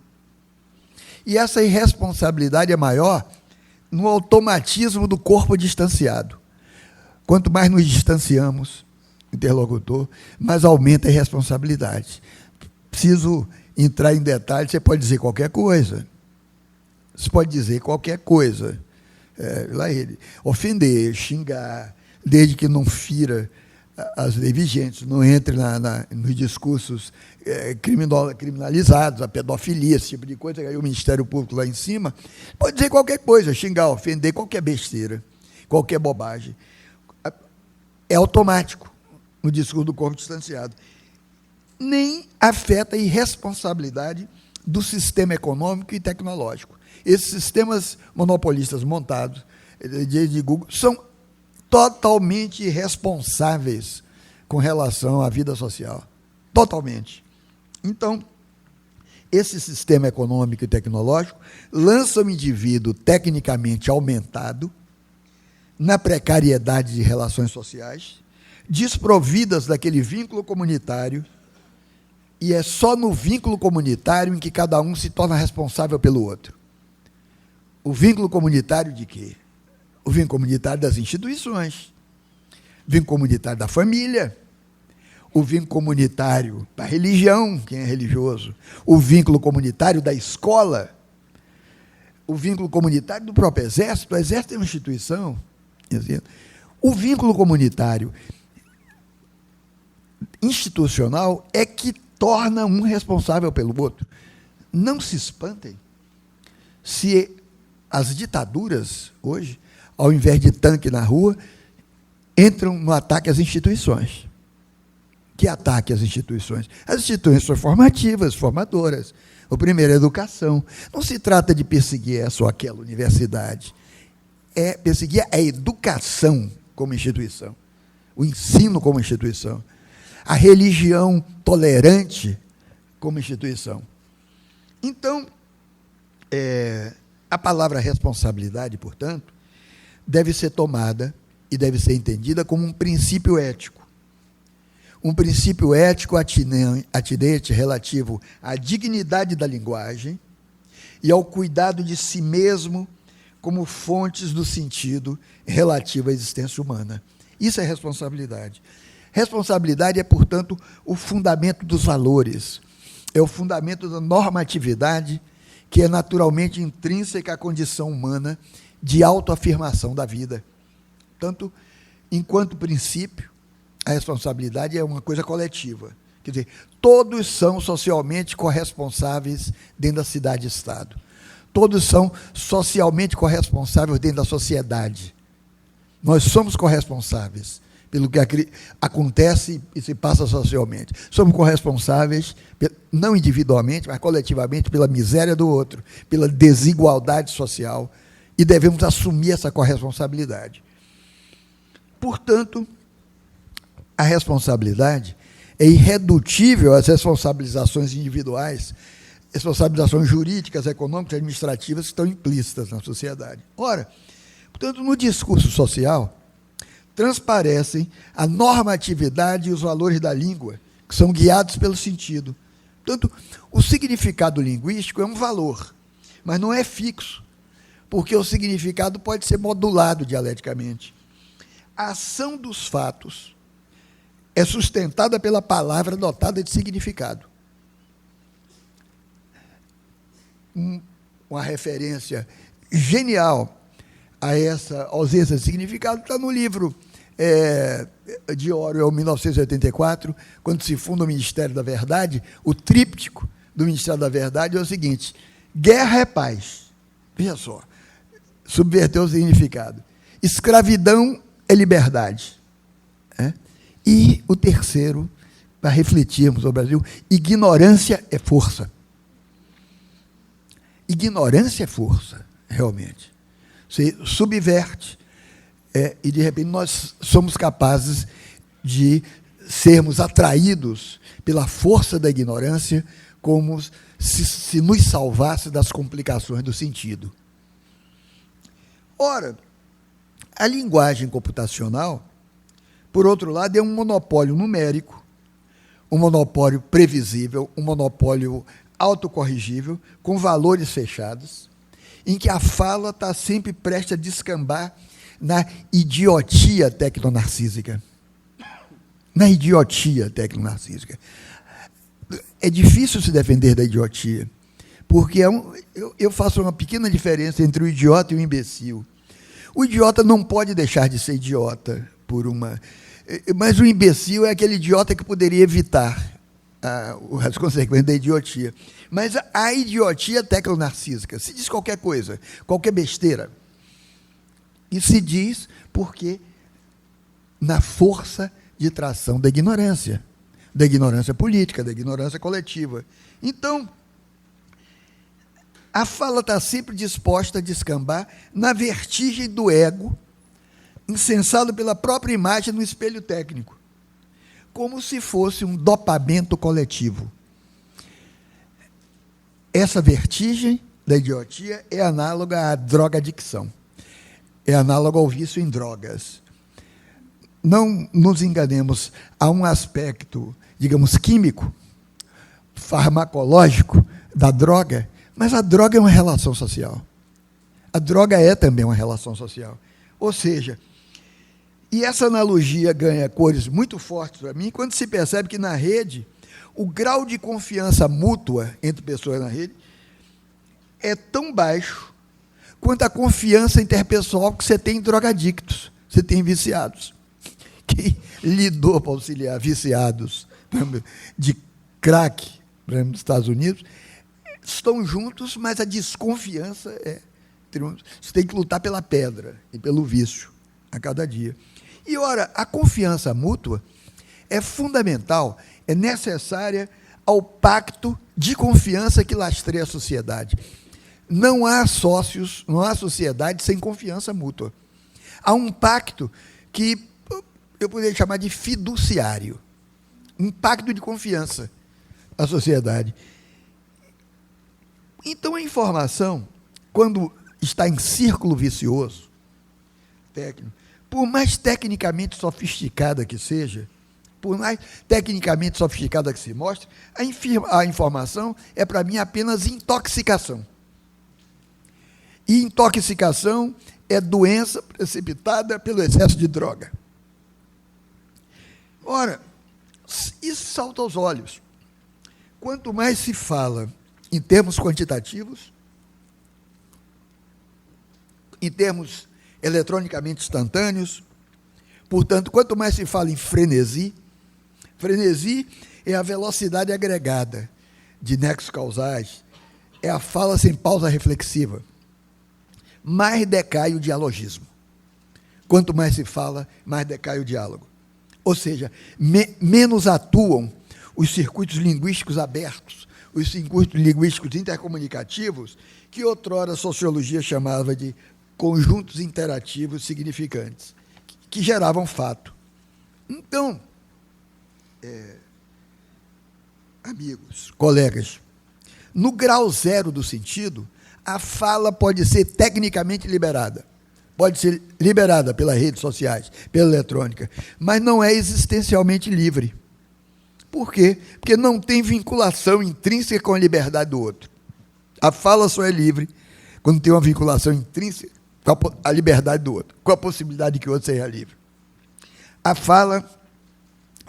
E essa irresponsabilidade é maior no automatismo do corpo distanciado. Quanto mais nos distanciamos, interlocutor, mais aumenta a irresponsabilidade. Preciso entrar em detalhes, você pode dizer qualquer coisa. Você pode dizer qualquer coisa. Ofender, xingar, desde que não fira as leis vigentes, não entre nos discursos criminalizados, a pedofilia, esse tipo de coisa, aí o Ministério Público lá em cima, pode dizer qualquer coisa, xingar, ofender, qualquer besteira, qualquer bobagem. É automático no discurso do corpo distanciado. Nem afeta a irresponsabilidade do sistema econômico e tecnológico. Esses sistemas monopolistas montados de Google são totalmente irresponsáveis com relação à vida social. Totalmente. Então, esse sistema econômico e tecnológico lança o indivíduo tecnicamente aumentado na precariedade de relações sociais, desprovidas daquele vínculo comunitário, e é só no vínculo comunitário em que cada um se torna responsável pelo outro. O vínculo comunitário de quê? O vínculo comunitário das instituições, o vínculo comunitário da família, o vínculo comunitário da religião, quem é religioso, o vínculo comunitário da escola, o vínculo comunitário do próprio Exército. O Exército é uma instituição. O vínculo comunitário institucional é que torna um responsável pelo outro. Não se espantem se as ditaduras, hoje, ao invés de tanque na rua, entram no ataque às instituições. Que ataque às instituições? As instituições são formativas, formadoras. O primeiro é a educação. Não se trata de perseguir essa ou aquela universidade. É perseguir a educação como instituição, o ensino como instituição. A religião tolerante como instituição. Então, a palavra responsabilidade, portanto, deve ser tomada e deve ser entendida como um princípio ético. Um princípio ético atinente relativo à dignidade da linguagem e ao cuidado de si mesmo como fontes do sentido relativo à existência humana. Isso é responsabilidade. Responsabilidade é, portanto, o fundamento dos valores, é o fundamento da normatividade que é naturalmente intrínseca à condição humana de autoafirmação da vida. Tanto, enquanto princípio, a responsabilidade é uma coisa coletiva. Quer dizer, todos são socialmente corresponsáveis dentro da cidade-estado. Todos são socialmente corresponsáveis dentro da sociedade. Nós somos corresponsáveis pelo que acontece e se passa socialmente. Somos corresponsáveis, não individualmente, mas coletivamente, pela miséria do outro, pela desigualdade social, e devemos assumir essa corresponsabilidade. Portanto, a responsabilidade é irredutível às responsabilizações individuais, responsabilizações jurídicas, econômicas, administrativas que estão implícitas na sociedade. Ora, portanto, no discurso social, transparecem a normatividade e os valores da língua, que são guiados pelo sentido. Portanto, o significado linguístico é um valor, mas não é fixo, porque o significado pode ser modulado dialeticamente. A ação dos fatos é sustentada pela palavra dotada de significado. Uma referência genial a essa ausência de significado está no livro de Orwell, 1984, quando se funda o Ministério da Verdade. O tríptico do Ministério da Verdade é o seguinte: guerra é paz. Veja só, subverteu o significado. Escravidão é liberdade. E o terceiro, para refletirmos sobre o Brasil, ignorância é força. Ignorância é força, realmente. Você subverte, e de repente nós somos capazes de sermos atraídos pela força da ignorância, como se nos salvasse das complicações do sentido. Ora, a linguagem computacional, por outro lado, é um monopólio numérico, um monopólio previsível, um monopólio autocorrigível, com valores fechados, em que a fala está sempre prestes a descambar na idiotia tecnonarcísica. Na idiotia tecnonarcísica. É difícil se defender da idiotia, porque eu faço uma pequena diferença entre o idiota e o imbecil. O idiota não pode deixar de ser idiota mas o imbecil é aquele idiota que poderia evitar as consequências da idiotia. Mas a idiotia tecnonarcísica se diz qualquer coisa, qualquer besteira. E se diz porque na força de tração da ignorância política, da ignorância coletiva. Então, a fala está sempre disposta a descambar na vertigem do ego, incensado pela própria imagem no espelho técnico, como se fosse um dopamento coletivo. Essa vertigem da idiotia é análoga à drogadicção, é análoga ao vício em drogas. Não nos enganemos, há um aspecto, digamos, químico, farmacológico da droga, mas a droga é uma relação social. A droga é também uma relação social. Ou seja, e essa analogia ganha cores muito fortes para mim quando se percebe que na rede o grau de confiança mútua entre pessoas na rede é tão baixo quanto a confiança interpessoal que você tem em drogadictos, você tem em viciados. Quem lidou para auxiliar viciados de crack, por exemplo, nos Estados Unidos, estão juntos, mas a desconfiança você tem que lutar pela pedra e pelo vício a cada dia. E, ora, a confiança mútua é fundamental, é necessária ao pacto de confiança que lastreia a sociedade. Não há sócios, não há sociedade sem confiança mútua. Há um pacto que eu poderia chamar de fiduciário, um pacto de confiança. a sociedade. Então, a informação, quando está em círculo vicioso, técnico, por mais tecnicamente sofisticada que seja, por mais tecnicamente sofisticada que se mostre, a informação é, para mim, apenas intoxicação. E intoxicação é doença precipitada pelo excesso de droga. Ora, isso salta aos olhos. Quanto mais se fala em termos quantitativos, em termos eletronicamente instantâneos, portanto, quanto mais se fala em frenesi é a velocidade agregada de nexos causais, é a fala sem pausa reflexiva, mais decai o dialogismo. Quanto mais se fala, mais decai o diálogo. Ou seja, menos atuam os circuitos linguísticos abertos, os circuitos linguísticos intercomunicativos, que outrora a sociologia chamava de conjuntos interativos significantes, que geravam fato. Então, amigos, colegas, no grau zero do sentido, a fala pode ser tecnicamente liberada. Pode ser liberada pelas redes sociais, pela eletrônica, mas não é existencialmente livre. Por quê? Porque não tem vinculação intrínseca com a liberdade do outro. A fala só é livre quando tem uma vinculação intrínseca com a liberdade do outro, com a possibilidade de que o outro seja livre. A fala,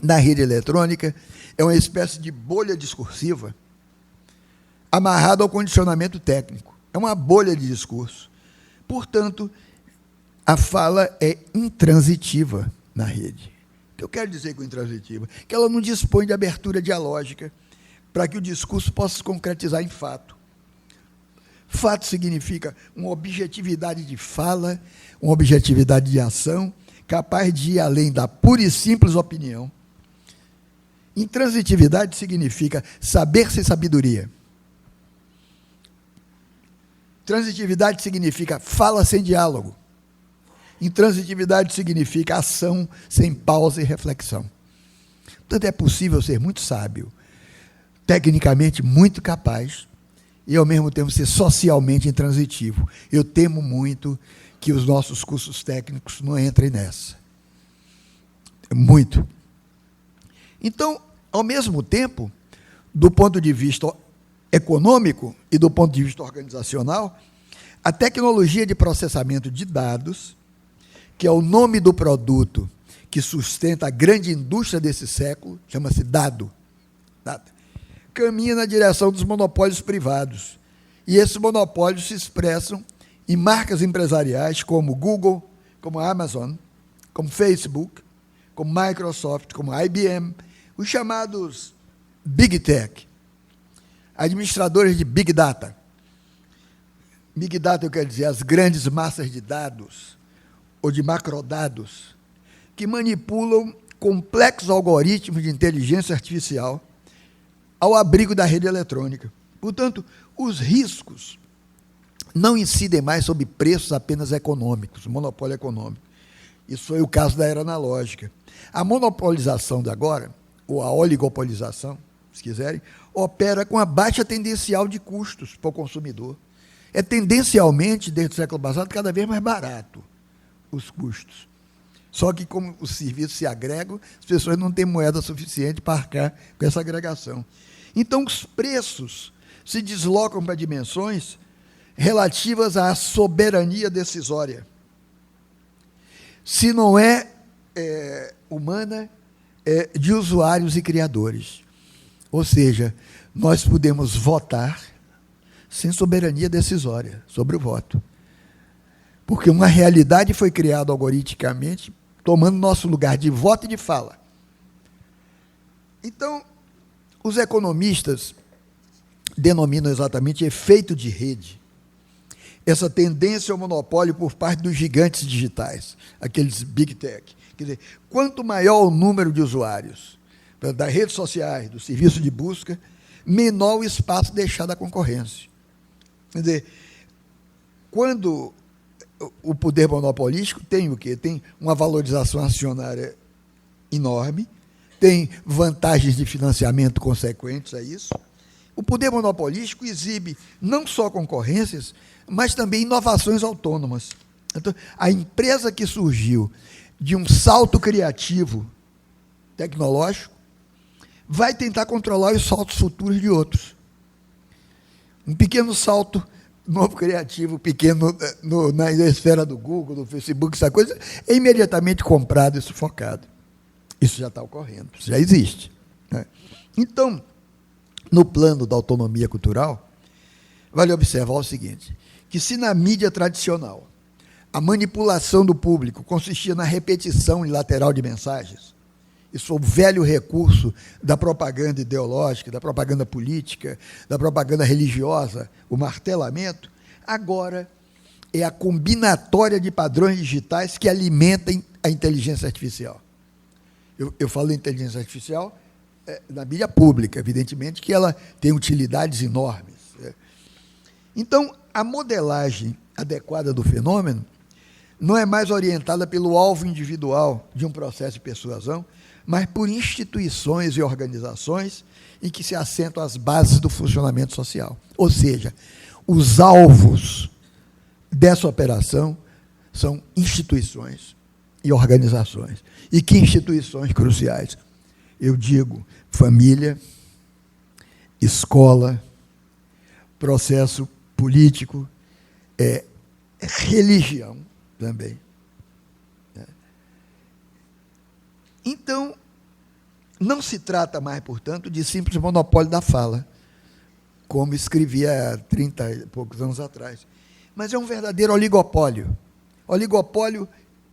na rede eletrônica, é uma espécie de bolha discursiva amarrada ao condicionamento técnico. É uma bolha de discurso. Portanto, a fala é intransitiva na rede. O que eu quero dizer com intransitiva? Que ela não dispõe de abertura dialógica para que o discurso possa se concretizar em fato. Fato significa uma objetividade de fala, uma objetividade de ação, capaz de ir além da pura e simples opinião. Intransitividade significa saber sem sabedoria. Transitividade significa fala sem diálogo. Intransitividade significa ação sem pausa e reflexão. Portanto, é possível ser muito sábio, tecnicamente muito capaz, e, ao mesmo tempo, ser socialmente intransitivo. Eu temo muito que os nossos cursos técnicos não entrem nessa. Muito. Então, ao mesmo tempo, do ponto de vista econômico e do ponto de vista organizacional, a tecnologia de processamento de dados, que é o nome do produto que sustenta a grande indústria desse século, chama-se dado, caminha na direção dos monopólios privados. E esses monopólios se expressam em marcas empresariais como Google, como Amazon, como Facebook, como Microsoft, como IBM, os chamados Big Tech, administradores de Big Data. Big Data, eu quero dizer, as grandes massas de dados, ou de macrodados, que manipulam complexos algoritmos de inteligência artificial ao abrigo da rede eletrônica. Portanto, os riscos não incidem mais sobre preços apenas econômicos, monopólio econômico. Isso foi o caso da era analógica. A monopolização de agora, ou a oligopolização, se quiserem, opera com a baixa tendencial de custos para o consumidor. É tendencialmente, desde o século passado, cada vez mais barato os custos. Só que, como os serviços se agregam, as pessoas não têm moeda suficiente para arcar com essa agregação. Então, os preços se deslocam para dimensões relativas à soberania decisória. Se não é humana, é de usuários e criadores. Ou seja, nós podemos votar sem soberania decisória sobre o voto. Porque uma realidade foi criada algoritmicamente, tomando nosso lugar de voto e de fala. Então, os economistas denominam exatamente efeito de rede, essa tendência ao monopólio por parte dos gigantes digitais, aqueles Big Tech. Quer dizer, quanto maior o número de usuários das redes sociais, do serviço de busca, menor o espaço deixado à concorrência. Quer dizer, quando o poder monopolístico tem o quê? Tem uma valorização acionária enorme, tem vantagens de financiamento consequentes a isso. O poder monopolístico exibe não só concorrências, mas também inovações autônomas. Então, a empresa que surgiu de um salto criativo tecnológico vai tentar controlar os saltos futuros de outros. Um pequeno salto novo criativo, pequeno na esfera do Google, do Facebook, essa coisa, é imediatamente comprado e sufocado. Isso já está ocorrendo, isso já existe, né? Então, no plano da autonomia cultural, vale observar o seguinte, que se na mídia tradicional a manipulação do público consistia na repetição unilateral de mensagens, isso foi o velho recurso da propaganda ideológica, da propaganda política, da propaganda religiosa, o martelamento, agora é a combinatória de padrões digitais que alimentem a inteligência artificial. Eu falo em inteligência artificial na mídia pública, evidentemente, que ela tem utilidades enormes. Então, a modelagem adequada do fenômeno não é mais orientada pelo alvo individual de um processo de persuasão, mas por instituições e organizações em que se assentam as bases do funcionamento social. Ou seja, os alvos dessa operação são instituições e organizações. E que instituições cruciais? Eu digo família, escola, processo político, religião também. Então, não se trata mais, portanto, de simples monopólio da fala, como escrevia há 30 e poucos anos atrás, mas é um verdadeiro oligopólio. Oligopólio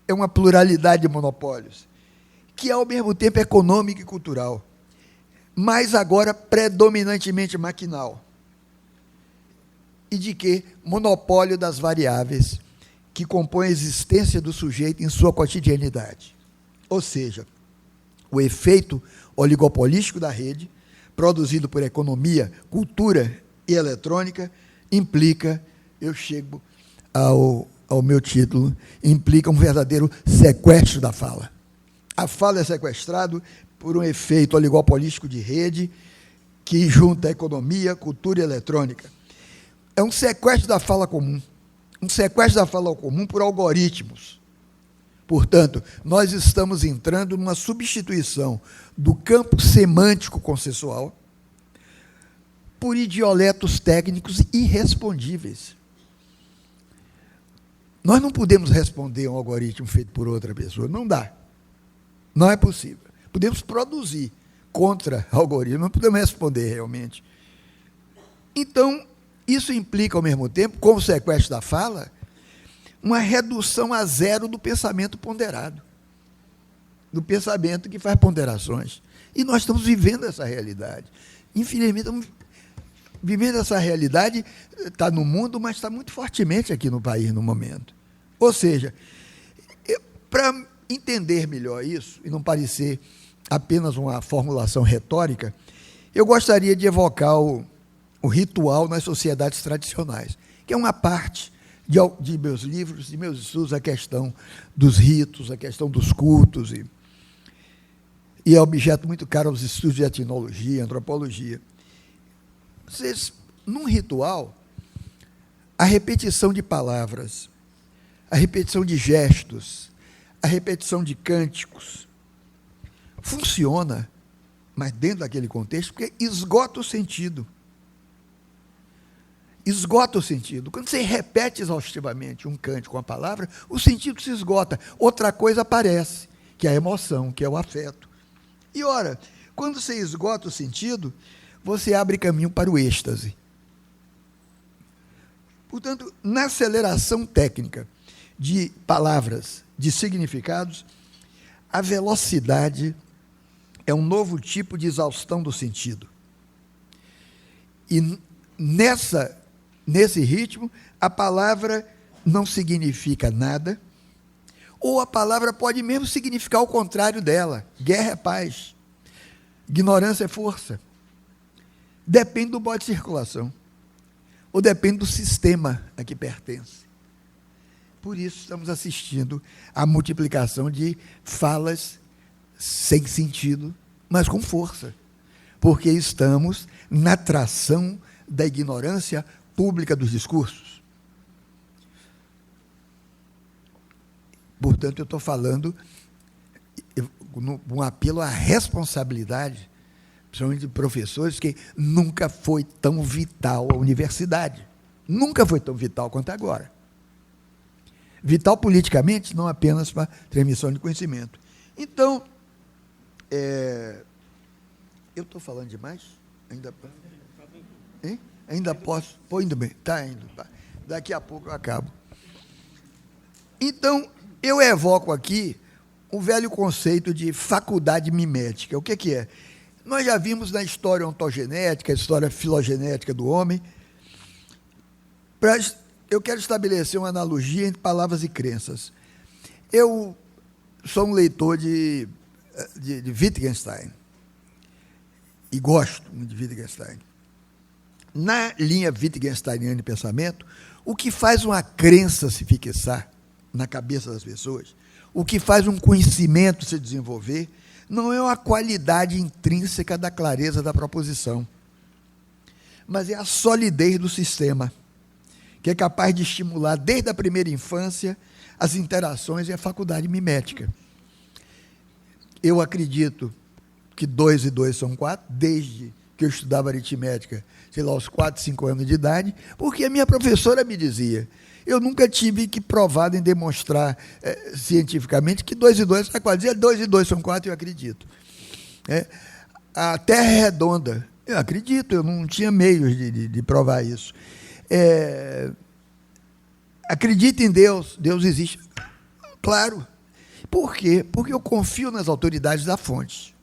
é uma pluralidade de monopólios, que é, ao mesmo tempo, econômico e cultural, mas agora predominantemente maquinal. E de que? Monopólio das variáveis que compõem a existência do sujeito em sua cotidianidade. Ou seja, o efeito oligopolístico da rede, produzido por economia, cultura e eletrônica, implica, eu chego ao meu título, implica um verdadeiro sequestro da fala. A fala é sequestrada por um efeito oligopolístico de rede que junta economia, cultura e eletrônica. É um sequestro da fala comum. Um sequestro da fala comum por algoritmos. Portanto, nós estamos entrando numa substituição do campo semântico consensual por idioletos técnicos irrespondíveis. Nós não podemos responder a um algoritmo feito por outra pessoa, não dá. Não é possível. Podemos produzir contra algoritmo, não podemos responder realmente. Então, isso implica, ao mesmo tempo, como o sequestro da fala, uma redução a zero do pensamento ponderado, do pensamento que faz ponderações. E nós estamos vivendo essa realidade. Infelizmente, estamos vivendo essa realidade, está no mundo, mas está muito fortemente aqui no país no momento. Ou seja, para entender melhor isso, e não parecer apenas uma formulação retórica, eu gostaria de evocar o ritual nas sociedades tradicionais, que é uma parte de meus livros, de meus estudos, a questão dos ritos, a questão dos cultos, e é objeto muito caro aos estudos de etnologia, antropologia. Num ritual, a repetição de palavras, a repetição de gestos, a repetição de cânticos, funciona, mas dentro daquele contexto, porque esgota o sentido. Esgota o sentido. Quando você repete exaustivamente um cântico, uma palavra, o sentido se esgota. Outra coisa aparece, que é a emoção, que é o afeto. E, ora, quando você esgota o sentido, você abre caminho para o êxtase. Portanto, na aceleração técnica de palavras, de significados, a velocidade é um novo tipo de exaustão do sentido. E nesse ritmo, a palavra não significa nada, ou a palavra pode mesmo significar o contrário dela. Guerra é paz, ignorância é força. Depende do modo de circulação, ou depende do sistema a que pertence. Por isso, estamos assistindo à multiplicação de falas sem sentido, mas com força, porque estamos na tração da ignorância pública dos discursos. Portanto, eu estou falando um apelo à responsabilidade, principalmente de professores, que nunca foi tão vital a universidade. Nunca foi tão vital quanto agora. Vital politicamente, não apenas para transmissão de conhecimento. Então, eu estou falando demais? Ainda posso? Estou indo bem. Está indo. Daqui a pouco eu acabo. Então, eu evoco aqui um velho conceito de faculdade mimética. O que é? Nós já vimos na história ontogenética, a história filogenética do homem. Eu quero estabelecer uma analogia entre palavras e crenças. Eu sou um leitor de Wittgenstein e gosto muito de Wittgenstein. Na linha Wittgensteiniana de pensamento, o que faz uma crença se fixar na cabeça das pessoas, o que faz um conhecimento se desenvolver, não é a qualidade intrínseca da clareza da proposição, mas é a solidez do sistema, que é capaz de estimular, desde a primeira infância, as interações e a faculdade mimética. Eu acredito que 2 e 2 são 4, desde que eu estudava aritmética, sei lá, aos 4, 5 anos de idade, porque a minha professora me dizia. Eu nunca tive que provar nem demonstrar cientificamente que 2 e 2 são 4. Dizia 2 e 2 são 4, eu acredito. A Terra é redonda, eu acredito, eu não tinha meios de provar isso. Acredito em Deus, Deus existe. Claro. Por quê? Porque eu confio nas autoridades da fonte.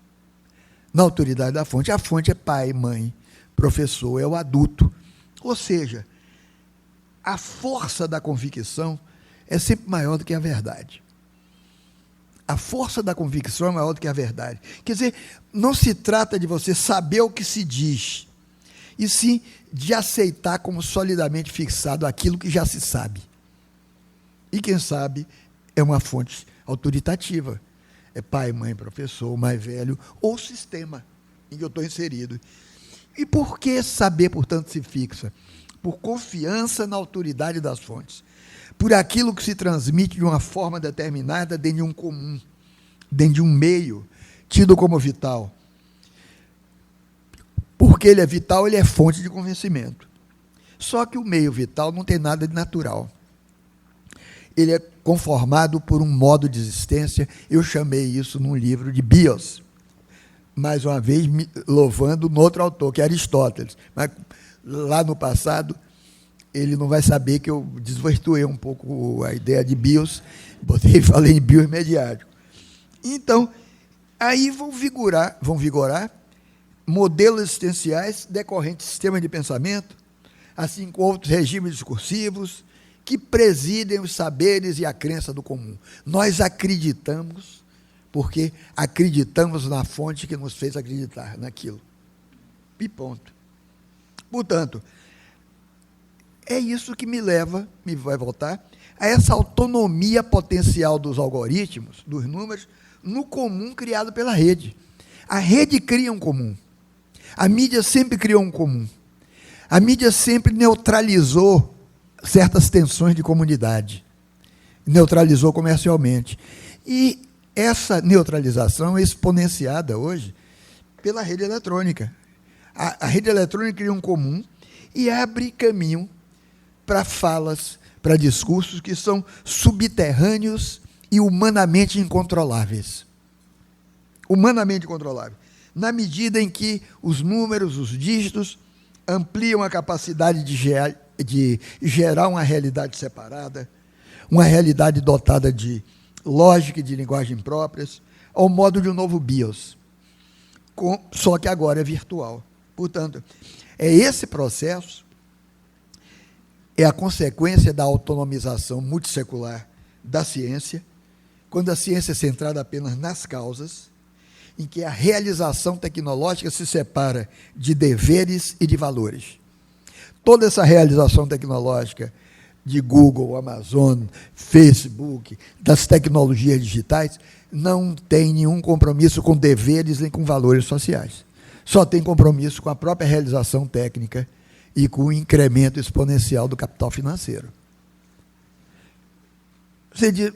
Na autoridade da fonte, a fonte é pai, mãe, professor, é o adulto. Ou seja, a força da convicção é sempre maior do que a verdade. A força da convicção é maior do que a verdade. Quer dizer, não se trata de você saber o que se diz, e sim de aceitar como solidamente fixado aquilo que já se sabe. E quem sabe é uma fonte autoritativa. É pai, mãe, professor, mais velho, ou sistema em que eu estou inserido. E por que saber, portanto, se fixa? Por confiança na autoridade das fontes, por aquilo que se transmite de uma forma determinada dentro de um comum, dentro de um meio, tido como vital. Porque ele é vital, ele é fonte de convencimento. Só que o meio vital não tem nada de natural. Ele é conformado por um modo de existência. Eu chamei isso num livro de Bios, mais uma vez louvando um outro autor, que é Aristóteles. Mas lá no passado, ele não vai saber que eu desvirtuei um pouco a ideia de Bios, falei em bios mediático. Então, aí vão vigorar modelos existenciais decorrentes de sistemas de pensamento, assim como outros regimes discursivos, que presidem os saberes e a crença do comum. Nós acreditamos, porque acreditamos na fonte que nos fez acreditar naquilo. E ponto. Portanto, é isso que me vai voltar a essa autonomia potencial dos algoritmos, dos números, no comum criado pela rede. A rede cria um comum. A mídia sempre criou um comum. A mídia sempre neutralizou certas tensões de comunidade. Neutralizou comercialmente. E essa neutralização é exponenciada hoje pela rede eletrônica. A rede eletrônica cria um comum e abre caminho para falas, para discursos que são subterrâneos e humanamente incontroláveis. Humanamente incontroláveis. Na medida em que os números, os dígitos, ampliam a capacidade de gerar uma realidade separada, uma realidade dotada de lógica e de linguagem próprias, ao modo de um novo BIOS, só que agora é virtual. Portanto, é esse processo, é a consequência da autonomização multissecular da ciência, quando a ciência é centrada apenas nas causas, em que a realização tecnológica se separa de deveres e de valores. Toda essa realização tecnológica de Google, Amazon, Facebook, das tecnologias digitais, não tem nenhum compromisso com deveres nem com valores sociais. Só tem compromisso com a própria realização técnica e com o incremento exponencial do capital financeiro. Você diz,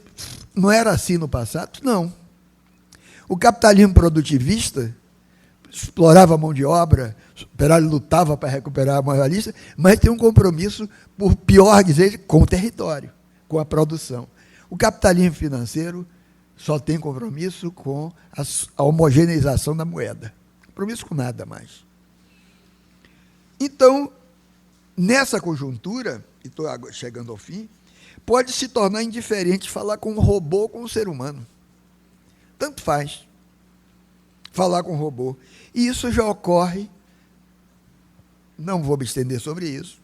não era assim no passado? Não. O capitalismo produtivista explorava a mão de obra, o operário lutava para recuperar a maiorista, mas tem um compromisso, por pior dizer, com o território, com a produção. O capitalismo financeiro só tem compromisso com a homogeneização da moeda. Compromisso com nada mais. Então, nessa conjuntura, e estou chegando ao fim, pode se tornar indiferente falar com um robô ou com um ser humano. Tanto faz falar com um robô. E isso já ocorre, não vou me estender sobre isso,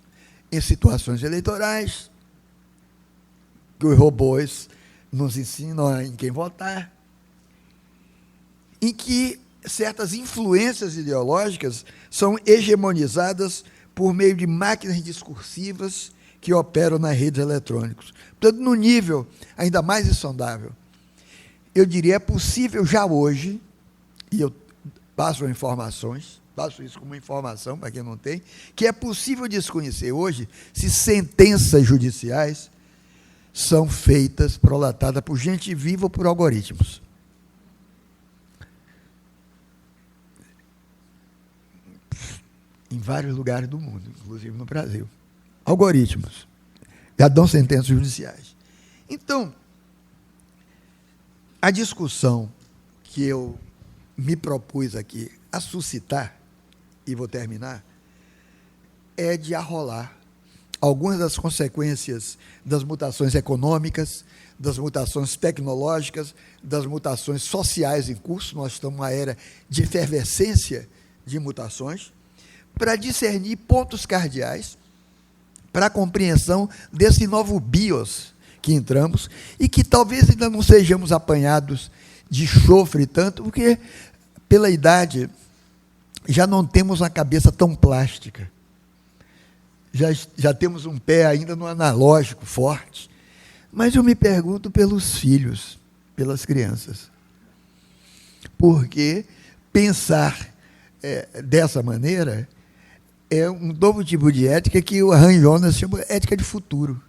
em situações eleitorais, que os robôs nos ensinam em quem votar, em que certas influências ideológicas são hegemonizadas por meio de máquinas discursivas que operam nas redes eletrônicas. Portanto, no nível ainda mais insondável, eu diria, é possível já hoje, e eu passo informações, passo isso como informação para quem não tem, que é possível desconhecer hoje se sentenças judiciais são feitas, prolatadas por gente viva ou por algoritmos. Em vários lugares do mundo, inclusive no Brasil. Algoritmos. Já dão sentenças judiciais. Então, a discussão que eu me propus aqui a suscitar, e vou terminar, é de arrolar algumas das consequências das mutações econômicas, das mutações tecnológicas, das mutações sociais em curso. Nós estamos numa era de efervescência de mutações, para discernir pontos cardeais para a compreensão desse novo bios que entramos e que talvez ainda não sejamos apanhados de chofre tanto, porque pela idade já não temos uma cabeça tão plástica. Já temos um pé ainda no analógico forte. Mas eu me pergunto pelos filhos, pelas crianças. Porque pensar dessa maneira é um novo tipo de ética que o Han Jonas chama de ética de futuro.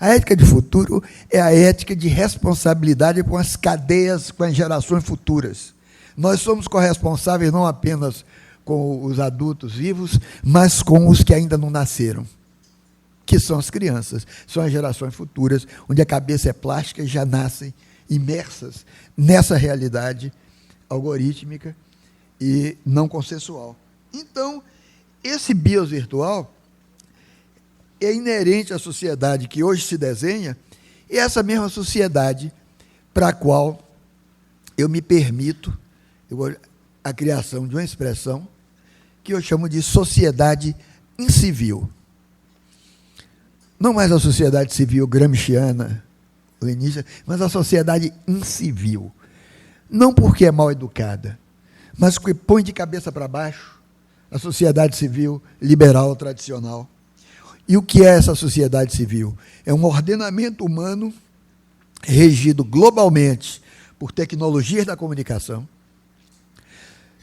A ética de futuro é a ética de responsabilidade com as cadeias, com as gerações futuras. Nós somos corresponsáveis não apenas com os adultos vivos, mas com os que ainda não nasceram, que são as crianças, são as gerações futuras, onde a cabeça é plástica e já nascem imersas nessa realidade algorítmica e não consensual. Então, esse bios virtual é inerente à sociedade que hoje se desenha, e essa mesma sociedade para a qual eu me permito a criação de uma expressão que eu chamo de sociedade incivil. Não mais a sociedade civil gramsciana, leninista, mas a sociedade incivil. Não porque é mal educada, mas porque põe de cabeça para baixo a sociedade civil liberal tradicional. E o que é essa sociedade civil? É um ordenamento humano regido globalmente por tecnologias da comunicação,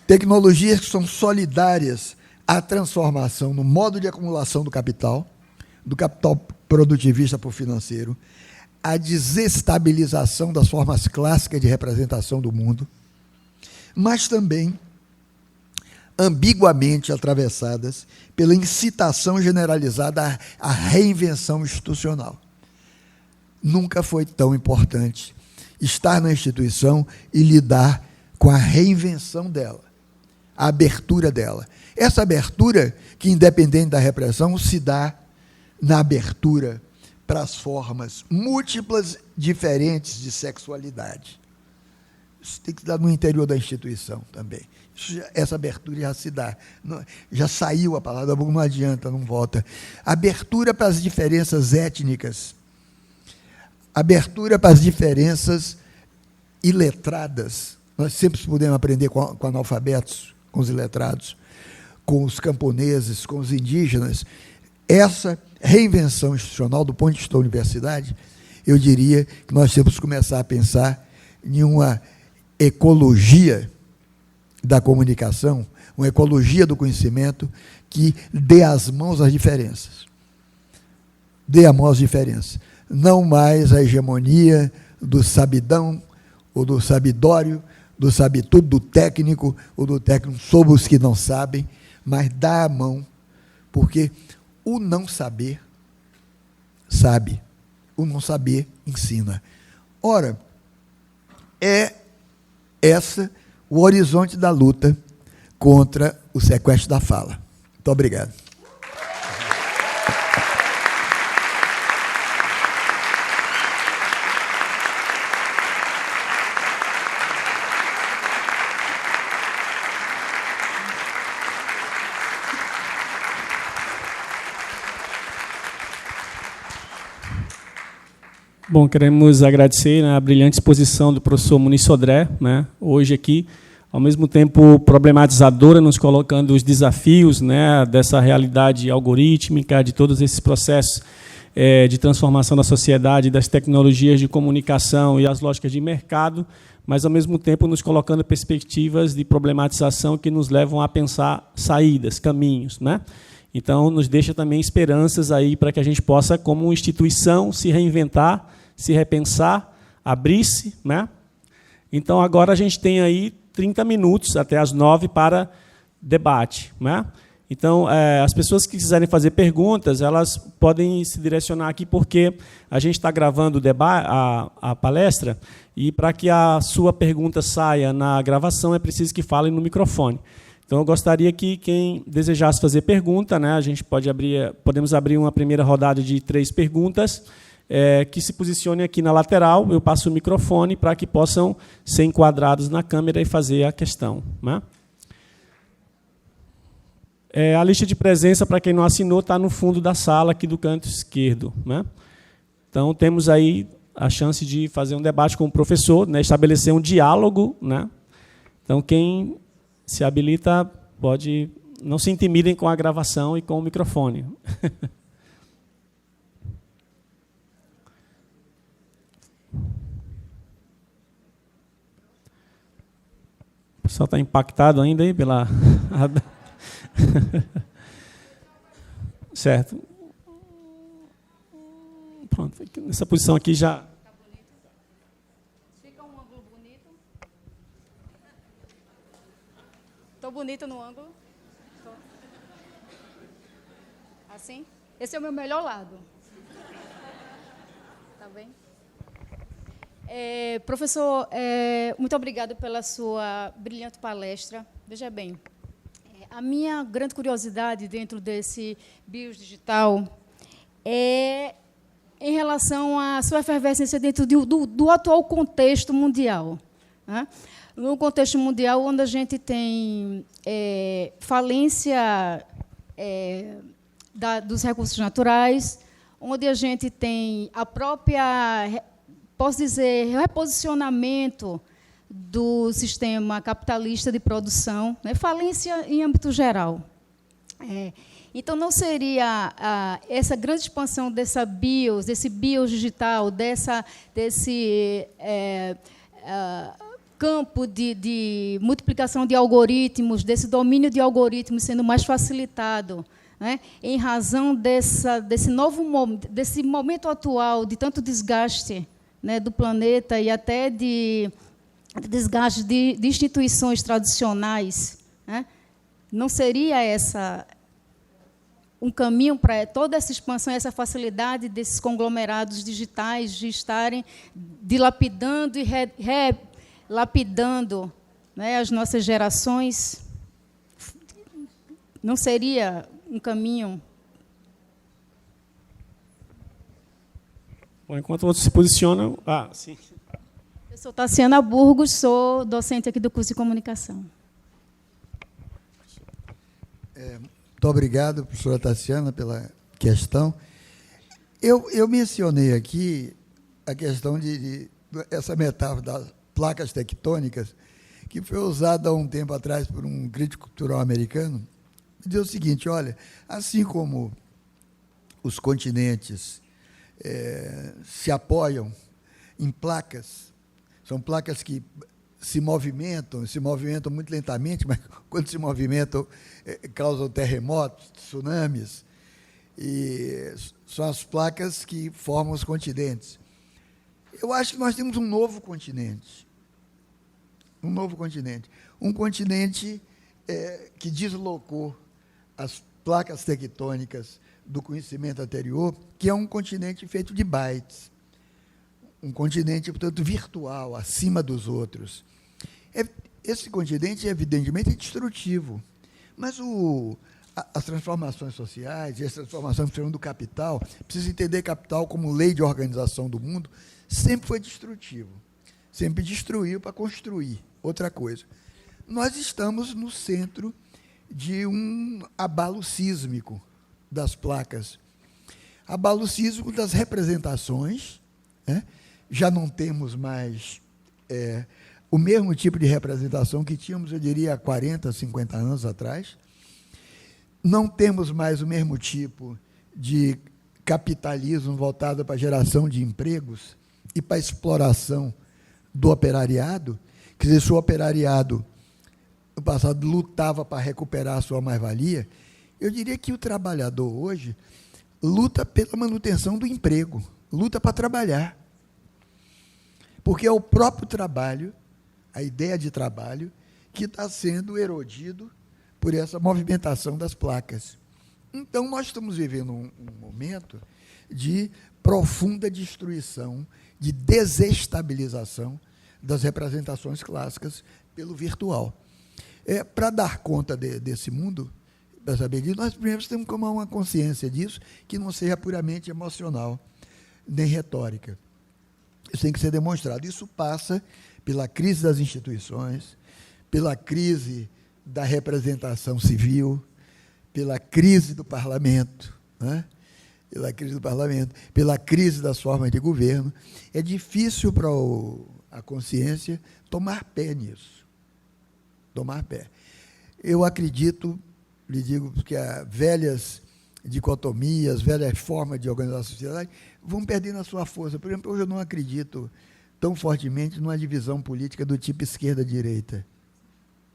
tecnologias que são solidárias à transformação no modo de acumulação do capital produtivista para o financeiro, a desestabilização das formas clássicas de representação do mundo, mas também ambiguamente atravessadas pela incitação generalizada à reinvenção institucional. Nunca foi tão importante estar na instituição e lidar com a reinvenção dela, a abertura dela. Essa abertura, que independente da repressão, se dá na abertura para as formas múltiplas, diferentes de sexualidade. Isso tem que se dar no interior da instituição também. Essa abertura já se dá. Já saiu a palavra, não adianta, não volta. Abertura para as diferenças étnicas. Abertura para as diferenças iletradas. Nós sempre podemos aprender com analfabetos, com os iletrados, com os camponeses, com os indígenas. Essa reinvenção institucional do ponto de vista da universidade, eu diria que nós temos que começar a pensar em uma ecologia da comunicação, uma ecologia do conhecimento que dê as mãos às diferenças. Dê as mãos às diferenças. Não mais a hegemonia do sabidão ou do sabidório, do sabe-tudo, do técnico ou do técnico sobre os que não sabem, mas dá a mão, porque o não saber sabe, o não saber ensina. Ora, é essa o horizonte da luta contra o sequestro da fala. Muito obrigado. Bom, queremos agradecer, né, a brilhante exposição do professor Muniz Sodré, né, hoje aqui, ao mesmo tempo problematizadora, nos colocando os desafios, né, dessa realidade algorítmica, de todos esses processos de transformação da sociedade, das tecnologias de comunicação e as lógicas de mercado, mas, ao mesmo tempo, nos colocando perspectivas de problematização que nos levam a pensar saídas, caminhos, né? Então, nos deixa também esperanças aí para que a gente possa, como instituição, se reinventar, se repensar, abrir-se, né? Então, agora a gente tem aí 30 minutos até as 9 para debate, né? Então, as pessoas que quiserem fazer perguntas, elas podem se direcionar aqui, porque a gente está gravando a palestra, e para que a sua pergunta saia na gravação, é preciso que falem no microfone. Então, eu gostaria que quem desejasse fazer pergunta, né, a gente podemos abrir uma primeira rodada de 3 perguntas, que se posicione aqui na lateral, eu passo o microfone para que possam ser enquadrados na câmera e fazer a questão, né? A lista de presença, para quem não assinou, está no fundo da sala, aqui do canto esquerdo, né? Então, temos aí a chance de fazer um debate com o professor, né, estabelecer um diálogo, né? Então, quem se habilita, pode... Não se intimidem com a gravação e com o microfone. O pessoal está impactado ainda aí pela... Certo. Pronto, nessa posição aqui já... Tá bonito? Fica um ângulo bonito. Estou bonita no ângulo? Tô. Assim? Esse é o meu melhor lado. Tá bem? Professor, muito obrigada pela sua brilhante palestra. Veja bem, a minha grande curiosidade dentro desse BIOS digital é em relação à sua efervescência dentro do atual contexto mundial, né? No contexto mundial, onde a gente tem falência dos recursos naturais, onde a gente tem a própria, posso dizer, reposicionamento do sistema capitalista de produção, né? Falência em âmbito geral. Então, não seria essa grande expansão desse BIOS digital, desse campo de multiplicação de algoritmos, desse domínio de algoritmos sendo mais facilitado, né, em razão desse momento atual de tanto desgaste, né, do planeta e até de desgaste de instituições tradicionais, né? Não seria um caminho para toda essa expansão, essa facilidade desses conglomerados digitais de estarem dilapidando e relapidando, né, as nossas gerações? Não seria um caminho? Bom, enquanto outros se posicionam... sim. Eu sou Tassiana Burgos, sou docente aqui do curso de comunicação. Muito obrigado, professora Tassiana, pela questão. Eu mencionei aqui a questão de essa metáfora das placas tectônicas, que foi usada há um tempo atrás por um crítico cultural americano, que diz o seguinte: olha, assim como os continentes se apoiam em placas. São placas que se movimentam muito lentamente, mas quando se movimentam, causam terremotos, tsunamis. E são as placas que formam os continentes. Eu acho que nós temos um novo continente. Um novo continente. Um continente que deslocou as placas tectônicas do conhecimento anterior, que é um continente feito de bytes. Um continente, portanto, virtual, acima dos outros. Esse continente, evidentemente, é destrutivo. Mas as transformações sociais, e as transformações do capital, precisa entender capital como lei de organização do mundo, sempre foi destrutivo. Sempre destruiu para construir outra coisa. Nós estamos no centro de um abalo sísmico das placas. Abalo sísmico das representações, né? Já não temos mais o mesmo tipo de representação que tínhamos, eu diria, há 40, 50 anos atrás. Não temos mais o mesmo tipo de capitalismo voltado para a geração de empregos e para a exploração do operariado. Quer dizer, se o operariado, no passado, lutava para recuperar a sua mais-valia, eu diria que o trabalhador hoje luta pela manutenção do emprego, luta para trabalhar. Porque é o próprio trabalho, a ideia de trabalho, que está sendo erodido por essa movimentação das placas. Então, nós estamos vivendo um momento de profunda destruição, de desestabilização das representações clássicas pelo virtual. Para dar conta desse mundo, para saber disso, nós primeiro temos que tomar uma consciência disso, que não seja puramente emocional, nem retórica. Isso tem que ser demonstrado. Isso passa pela crise das instituições, pela crise da representação civil, pela crise do parlamento, né? Pela crise do parlamento, pela crise das formas de governo. É difícil para a consciência tomar pé nisso. Tomar pé. Eu acredito, lhe digo, que as velhas dicotomias, velhas formas de organizar a sociedade vão perdendo a sua força. Por exemplo, hoje eu não acredito tão fortemente numa divisão política do tipo esquerda-direita.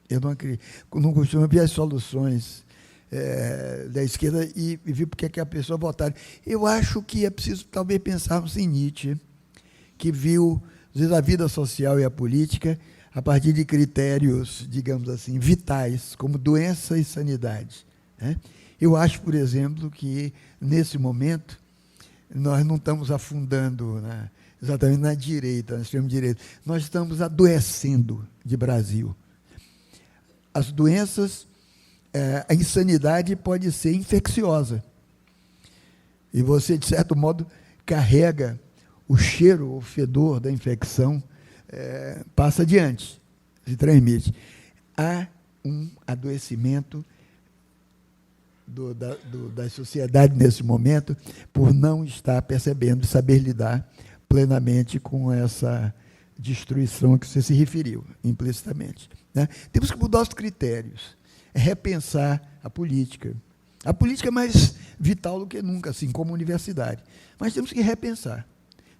Eu não acredito, não costumo ver as soluções da esquerda e ver porque é que a pessoa votaria. Eu acho que é preciso, talvez, pensarmos em Nietzsche, que viu, às vezes, a vida social e a política a partir de critérios, digamos assim, vitais, como doença e sanidade, né? Eu acho, por exemplo, que, nesse momento, nós não estamos afundando exatamente na direita, na extrema-direita. Nós estamos adoecendo de Brasil. As doenças, a insanidade pode ser infecciosa. E você, de certo modo, carrega o cheiro, o fedor da infecção, passa adiante, se transmite. Há um adoecimento da sociedade nesse momento por não estar percebendo, saber lidar plenamente com essa destruição a que você se referiu, implicitamente, né? Temos que mudar os critérios, repensar a política. A política é mais vital do que nunca, assim como a universidade. Mas temos que repensar,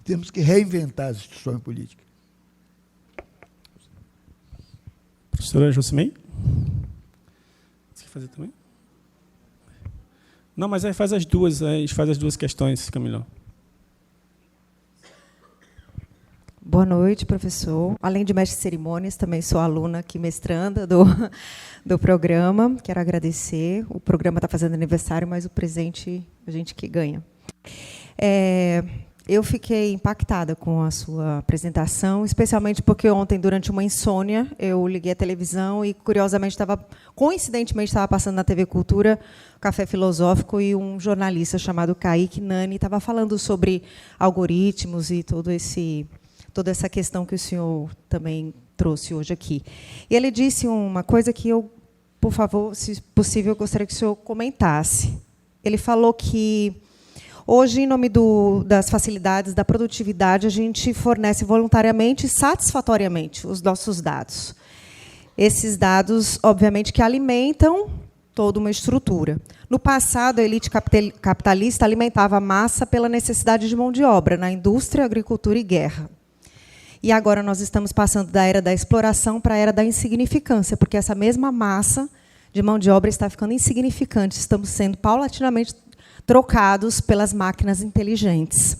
temos que reinventar as instituições políticas. Professora Josimei? Você quer fazer também? Não, mas aí faz as duas, a gente faz as duas questões, fica melhor. Boa noite, professor. Além de mestre de cerimônias, também sou aluna aqui, mestranda do programa. Quero agradecer. O programa está fazendo aniversário, mas o presente a gente que ganha. Eu fiquei impactada com a sua apresentação, especialmente porque ontem, durante uma insônia, eu liguei a televisão e, coincidentemente, estava passando na TV Cultura, Café Filosófico, e um jornalista chamado Kaique Nani estava falando sobre algoritmos e toda essa questão que o senhor também trouxe hoje aqui. E ele disse uma coisa que eu, por favor, se possível, eu gostaria que o senhor comentasse. Ele falou que hoje, em nome das facilidades, da produtividade, a gente fornece voluntariamente e satisfatoriamente os nossos dados. Esses dados, obviamente, que alimentam toda uma estrutura. No passado, a elite capitalista alimentava a massa pela necessidade de mão de obra na indústria, agricultura e guerra. E agora nós estamos passando da era da exploração para a era da insignificância, porque essa mesma massa de mão de obra está ficando insignificante, estamos sendo paulatinamente trocados pelas máquinas inteligentes.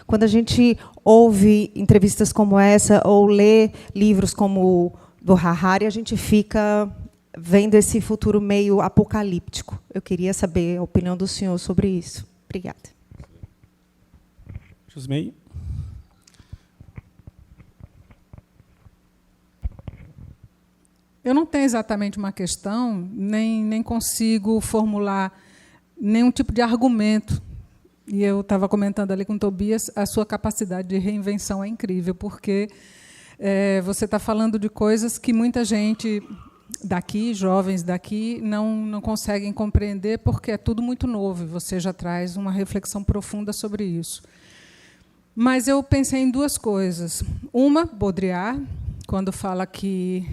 Quando a gente ouve entrevistas como essa ou lê livros como o do Harari, a gente fica vendo esse futuro meio apocalíptico. Eu queria saber a opinião do senhor sobre isso. Obrigada. Josmei. Eu não tenho exatamente uma questão, nem consigo formular nenhum tipo de argumento. E eu estava comentando ali com o Tobias, a sua capacidade de reinvenção é incrível, porque você está falando de coisas que muita gente daqui, jovens daqui, não conseguem compreender, porque é tudo muito novo, e você já traz uma reflexão profunda sobre isso. Mas eu pensei em duas coisas. Uma, Baudrillard, quando fala que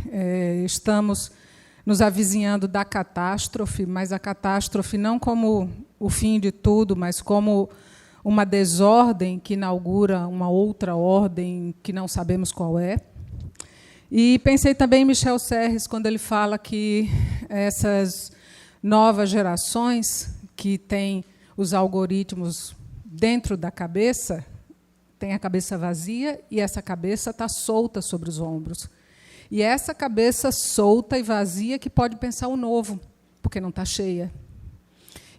estamos nos avizinhando da catástrofe, mas a catástrofe não como o fim de tudo, mas como uma desordem que inaugura uma outra ordem que não sabemos qual é. E pensei também em Michel Serres, quando ele fala que essas novas gerações que têm os algoritmos dentro da cabeça, tem a cabeça vazia e essa cabeça está solta sobre os ombros. E essa cabeça solta e vazia que pode pensar o novo, porque não está cheia.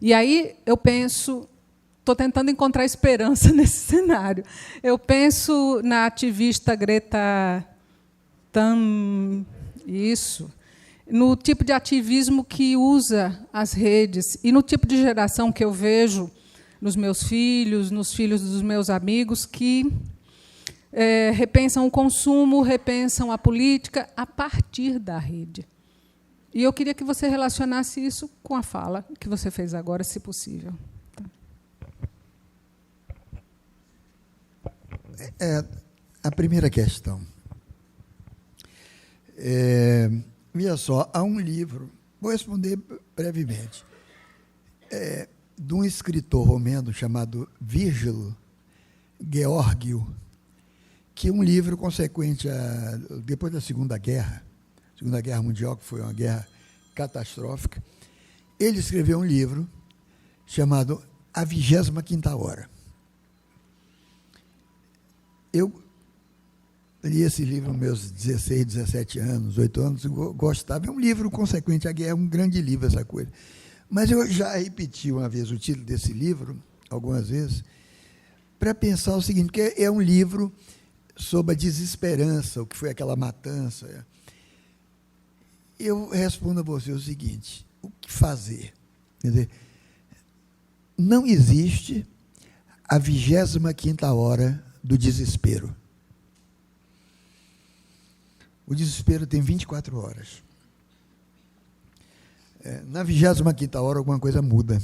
E aí eu penso, estou tentando encontrar esperança nesse cenário. Eu penso na ativista Greta isso, no tipo de ativismo que usa as redes e no tipo de geração que eu vejo nos meus filhos, nos filhos dos meus amigos, que repensam o consumo, repensam a política a partir da rede. E eu queria que você relacionasse isso com a fala que você fez agora, se possível. A primeira questão. Veja só, há um livro, vou responder brevemente, de um escritor romeno chamado Virgílio Geórgio, que é um livro consequente depois da Segunda Guerra Mundial, que foi uma guerra catastrófica. Ele escreveu um livro chamado A 25ª Hora. Eu li esse livro nos meus 16, 17 anos, 8 anos, gostava. É um livro consequente à guerra, é um grande livro essa coisa. Mas eu já repeti uma vez o título desse livro, algumas vezes, para pensar o seguinte, que é um livro sobre a desesperança, o que foi aquela matança. Eu respondo a você o seguinte, o que fazer? Quer dizer, não existe a 25ª hora do desespero. O desespero tem 24 horas. Na 25ª hora, alguma coisa muda.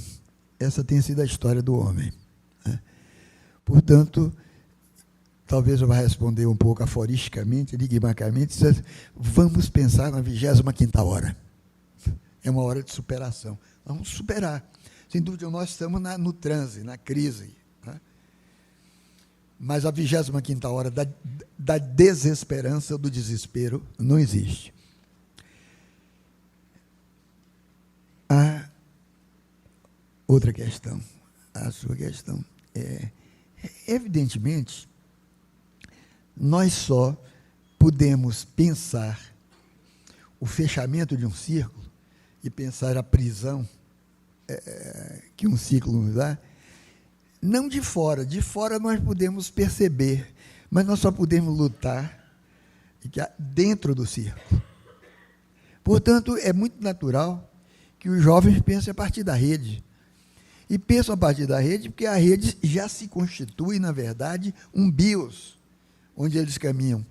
Essa tem sido a história do homem. Portanto, talvez eu vá responder um pouco aforisticamente, enigmaticamente, vamos pensar na 25ª hora. É uma hora de superação. Vamos superar. Sem dúvida, nós estamos no transe, na crise. Mas a 25ª hora da desesperança, do desespero, não existe. A outra questão, a sua questão, evidentemente, nós só podemos pensar o fechamento de um círculo e pensar a prisão que um ciclo nos dá, não de fora. De fora nós podemos perceber, mas nós só podemos lutar dentro do círculo. Portanto, é muito natural que os jovens pensem a partir da rede. E pensam a partir da rede porque a rede já se constitui, na verdade, um bios, onde eles caminham.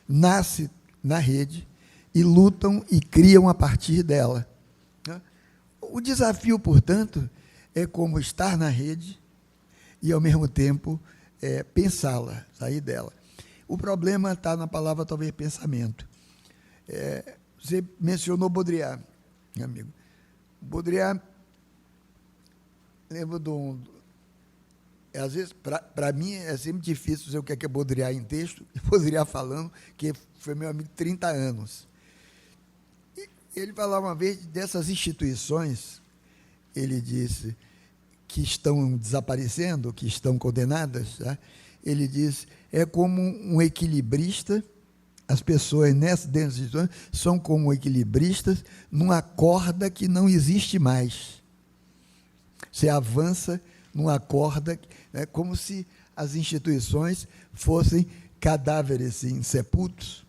Nasce na rede e lutam e criam a partir dela. O desafio, portanto, é como estar na rede e, ao mesmo tempo, pensá-la, sair dela. O problema está na palavra, talvez, pensamento. Você mencionou Baudrillard, meu amigo. Baudrillard, lembro de um... Às vezes, para mim, é sempre difícil dizer o que é Baudrillard em texto, e Baudrillard falando, que foi meu amigo 30 anos. E ele falava uma vez dessas instituições, ele disse, que estão desaparecendo, que estão condenadas, tá? Ele disse, é como um equilibrista, as pessoas dentro das instituições são como equilibristas numa corda que não existe mais. Você avança numa corda, né, como se as instituições fossem cadáveres insepultos,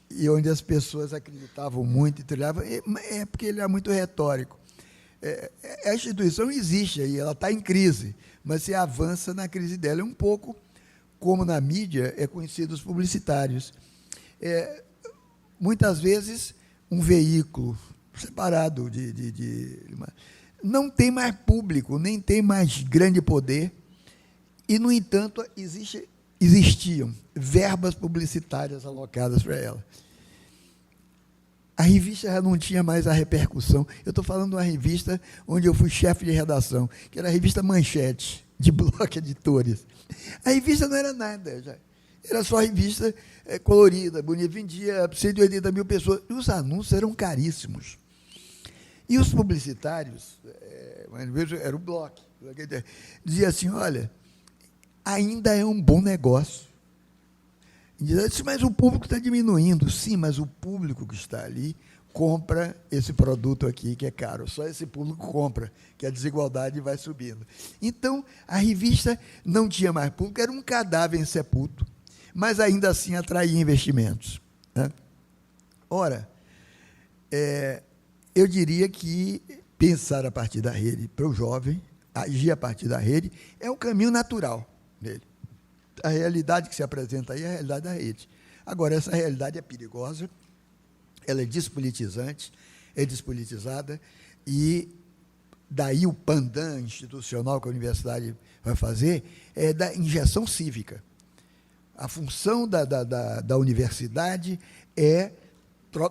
e onde as pessoas acreditavam muito e trilhavam, é porque ele é muito retórico. A instituição existe aí, ela está em crise, mas você avança na crise dela. É um pouco como na mídia é conhecido os publicitários. Muitas vezes, um veículo separado não tem mais público, nem tem mais grande poder, e, no entanto, existiam verbas publicitárias alocadas para ela. A revista já não tinha mais a repercussão. Eu estou falando de uma revista onde eu fui chefe de redação, que era a revista Manchete, de Bloco Editores. A revista não era nada, já. Era só revista colorida, bonita, vendia 180 mil pessoas. E os anúncios eram caríssimos. E os publicitários, era o Bloco, dizia assim, olha, ainda é um bom negócio. Dizia, mas o público está diminuindo. Sim, mas o público que está ali compra esse produto aqui, que é caro. Só esse público compra, que a desigualdade vai subindo. Então, a revista não tinha mais público, era um cadáver insepulto, mas ainda assim atraía investimentos, né? Ora, eu diria que pensar a partir da rede para o jovem, agir a partir da rede, é um caminho natural dele. A realidade que se apresenta aí é a realidade da rede. Agora, essa realidade é perigosa, ela é despolitizante, é despolitizada, e daí o pandan institucional que a universidade vai fazer é da injeção cívica. A função da universidade é,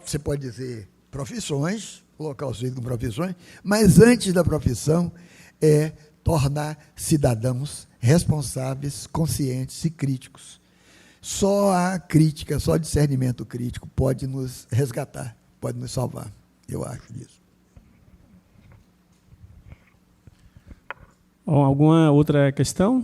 você pode dizer, profissões, local cívico com profissões, mas antes da profissão é tornar cidadãos responsáveis, conscientes e críticos. Só a crítica, só o discernimento crítico pode nos resgatar, pode nos salvar, eu acho disso. Bom, alguma outra questão?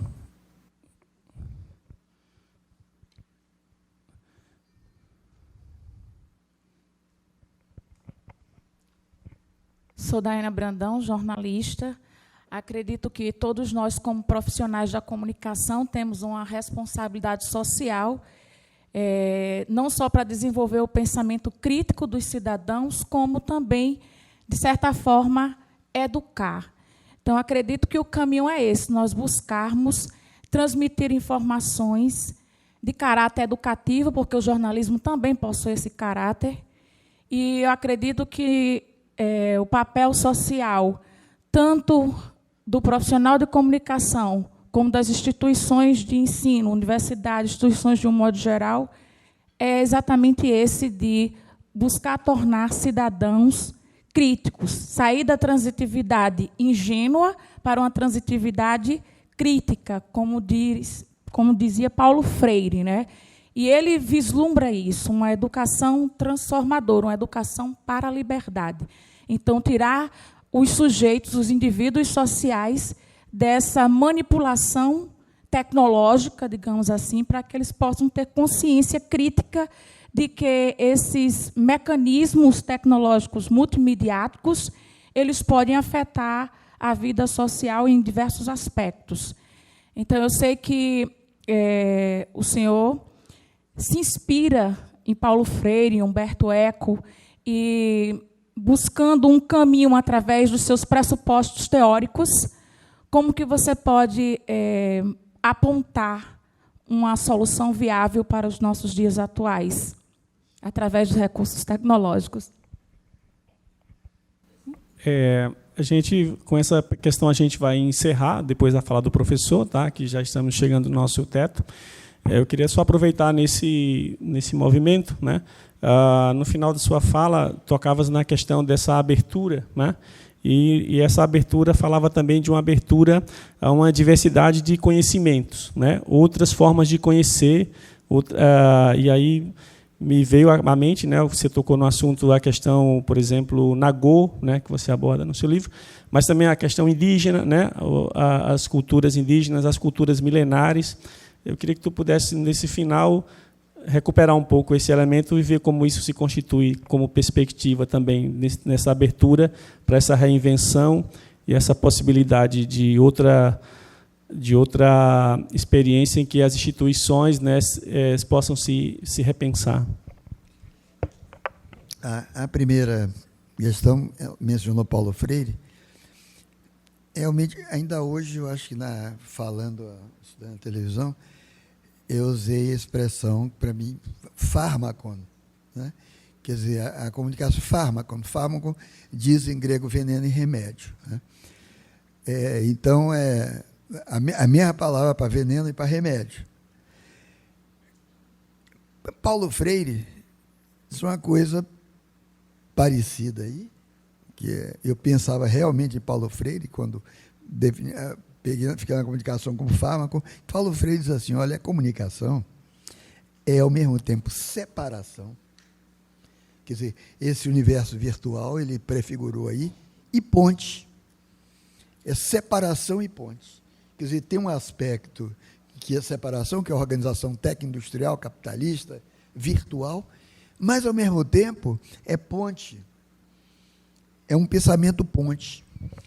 Sou Daiana Brandão, jornalista. Acredito que todos nós, como profissionais da comunicação, temos uma responsabilidade social, não só para desenvolver o pensamento crítico dos cidadãos, como também, de certa forma, educar. Então, acredito que o caminho é esse, nós buscarmos transmitir informações de caráter educativo, porque o jornalismo também possui esse caráter, e eu acredito que o papel social, tanto do profissional de comunicação, como das instituições de ensino, universidades, instituições de um modo geral, é exatamente esse de buscar tornar cidadãos críticos, sair da transitividade ingênua para uma transitividade crítica, como dizia Paulo Freire, né? E ele vislumbra isso, uma educação transformadora, uma educação para a liberdade. Então, tirar os sujeitos, os indivíduos sociais, dessa manipulação tecnológica, digamos assim, para que eles possam ter consciência crítica de que esses mecanismos tecnológicos multimediáticos, eles podem afetar a vida social em diversos aspectos. Então, eu sei que o senhor se inspira em Paulo Freire, em Humberto Eco, e buscando um caminho através dos seus pressupostos teóricos, como que você pode apontar uma solução viável para os nossos dias atuais, através dos recursos tecnológicos? A gente, com essa questão, a gente vai encerrar, depois da fala do professor, tá? Que já estamos chegando no nosso teto. Eu queria só aproveitar nesse movimento, né? No final da sua fala, tocavas na questão dessa abertura, né? E essa abertura falava também de uma abertura a uma diversidade de conhecimentos, né? Outras formas de conhecer, e aí me veio à mente, né? Você tocou no assunto a questão, por exemplo, Nagô, né? Que você aborda no seu livro, mas também a questão indígena, né? As culturas indígenas, as culturas milenares. Eu queria que tu pudesse, nesse final, recuperar um pouco esse elemento e ver como isso se constitui como perspectiva também nessa abertura para essa reinvenção e essa possibilidade de outra experiência em que as instituições, né, possam se repensar. A primeira questão, mencionou Paulo Freire. Realmente, ainda hoje, eu acho que falando na televisão, eu usei a expressão, para mim, fármacon, né? Quer dizer, a comunicação fármacon. Fármacon diz em grego veneno e remédio, né? Então, a mesma palavra para veneno e para remédio. Paulo Freire disse uma coisa parecida aí, que eu pensava realmente em Paulo Freire, quando fiquei na comunicação como fármaco. Paulo Freire diz assim, olha, a comunicação é, ao mesmo tempo, separação. Quer dizer, esse universo virtual, ele prefigurou aí, e ponte. É separação e ponte. Quer dizer, tem um aspecto que é separação, que é a organização técnico-industrial, capitalista, virtual, mas, ao mesmo tempo, é ponte. É um pensamento ponte.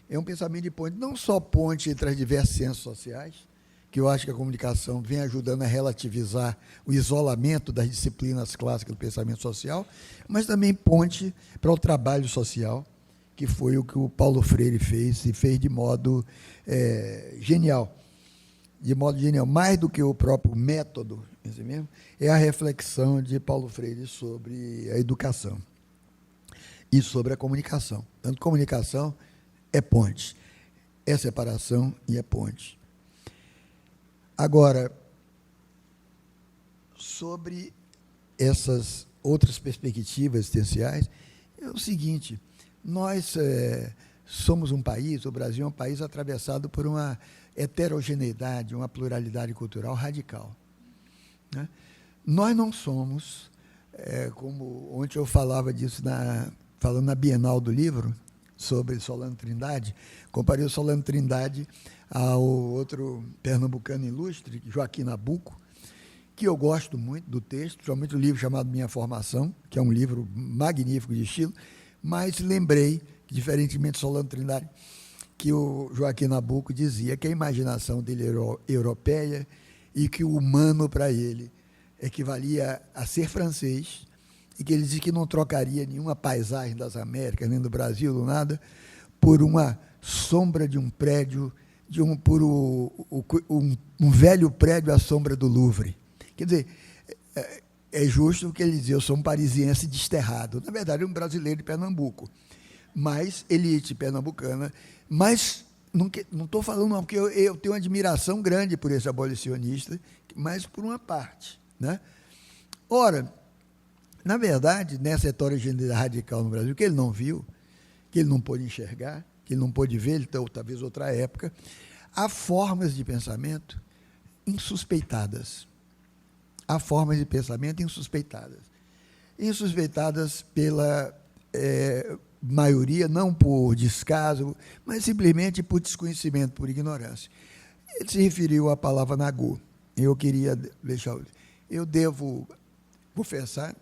É um pensamento de ponte, não só ponte entre as diversas ciências sociais, que eu acho que a comunicação vem ajudando a relativizar o isolamento das disciplinas clássicas do pensamento social, mas também ponte para o trabalho social, que foi o que o Paulo Freire fez, e fez de modo genial. De modo genial, mais do que o próprio método, esse mesmo, é a reflexão de Paulo Freire sobre a educação e sobre a comunicação. Tanto comunicação é ponte, é separação e é ponte. Agora, sobre essas outras perspectivas existenciais, é o seguinte, nós somos um país, o Brasil é um país atravessado por uma heterogeneidade, uma pluralidade cultural radical, né? Nós não somos, como ontem eu falava disso, falando na Bienal do Livro, sobre Solano Trindade, comparei o Solano Trindade ao outro pernambucano ilustre, Joaquim Nabuco, que eu gosto muito do texto, principalmente o livro chamado Minha Formação, que é um livro magnífico de estilo, mas lembrei, diferentemente de Solano Trindade, que o Joaquim Nabuco dizia que a imaginação dele era europeia e que o humano, para ele, equivalia a ser francês, e que ele dizia que não trocaria nenhuma paisagem das Américas, nem do Brasil, do nada, por uma sombra de um prédio, por um velho prédio à sombra do Louvre. Quer dizer, é justo que ele dizia, eu sou um parisiense desterrado. Na verdade, um brasileiro de Pernambuco, mas elite pernambucana. Mas não estou falando não, porque eu tenho uma admiração grande por esse abolicionista, mas por uma parte, né? Ora, na verdade, nessa heterogeneidade radical no Brasil, que ele não viu, que ele não pôde enxergar, que ele não pôde ver, então, talvez outra época, há formas de pensamento insuspeitadas. Há formas de pensamento insuspeitadas. Insuspeitadas pela maioria, não por descaso, mas simplesmente por desconhecimento, por ignorância. Ele se referiu à palavra Nagô. Eu queria deixar... Eu devo confessar,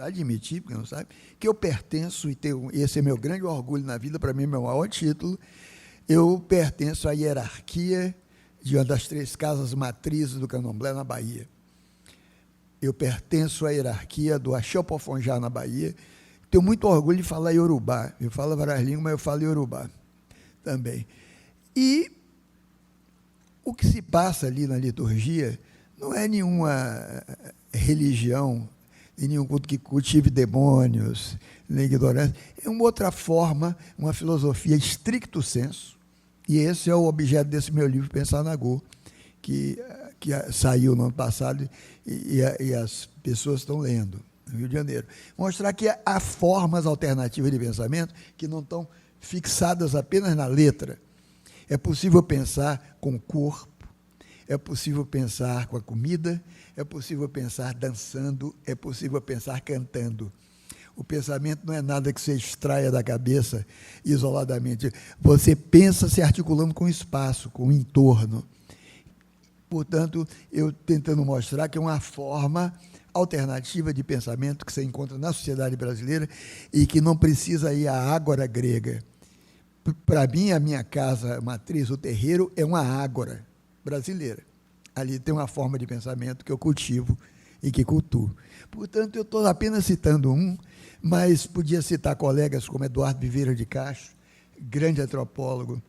admitir, porque não sabe, que eu pertenço, e esse é meu grande orgulho na vida, para mim é meu maior título, eu pertenço à hierarquia de uma das 3 casas matrizes do candomblé na Bahia. Eu pertenço à hierarquia do Axé Pofonjá na Bahia. Tenho muito orgulho de falar iorubá. Eu falo várias línguas, mas eu falo iorubá também. E o que se passa ali na liturgia não é nenhuma religião, nenhum culto que cultive demônios, nem ignorância. É uma outra forma, uma filosofia stricto sensu, e esse é o objeto desse meu livro, Pensar Nagô, que que saiu no ano passado e as pessoas estão lendo no Rio de Janeiro. Mostrar que há formas alternativas de pensamento que não estão fixadas apenas na letra. É possível pensar com o corpo, é possível pensar com a comida, é possível pensar dançando, é possível pensar cantando. O pensamento não é nada que você extraia da cabeça isoladamente. Você pensa se articulando com o espaço, com o entorno. Portanto, eu tentando mostrar que é uma forma alternativa de pensamento que você encontra na sociedade brasileira e que não precisa ir à ágora grega. Para mim, a minha casa matriz, o terreiro, é uma ágora brasileira. Ali tem uma forma de pensamento que eu cultivo e que cultuo. Portanto, eu estou apenas citando um, mas podia citar colegas como Eduardo Viveira de Castro, grande antropólogo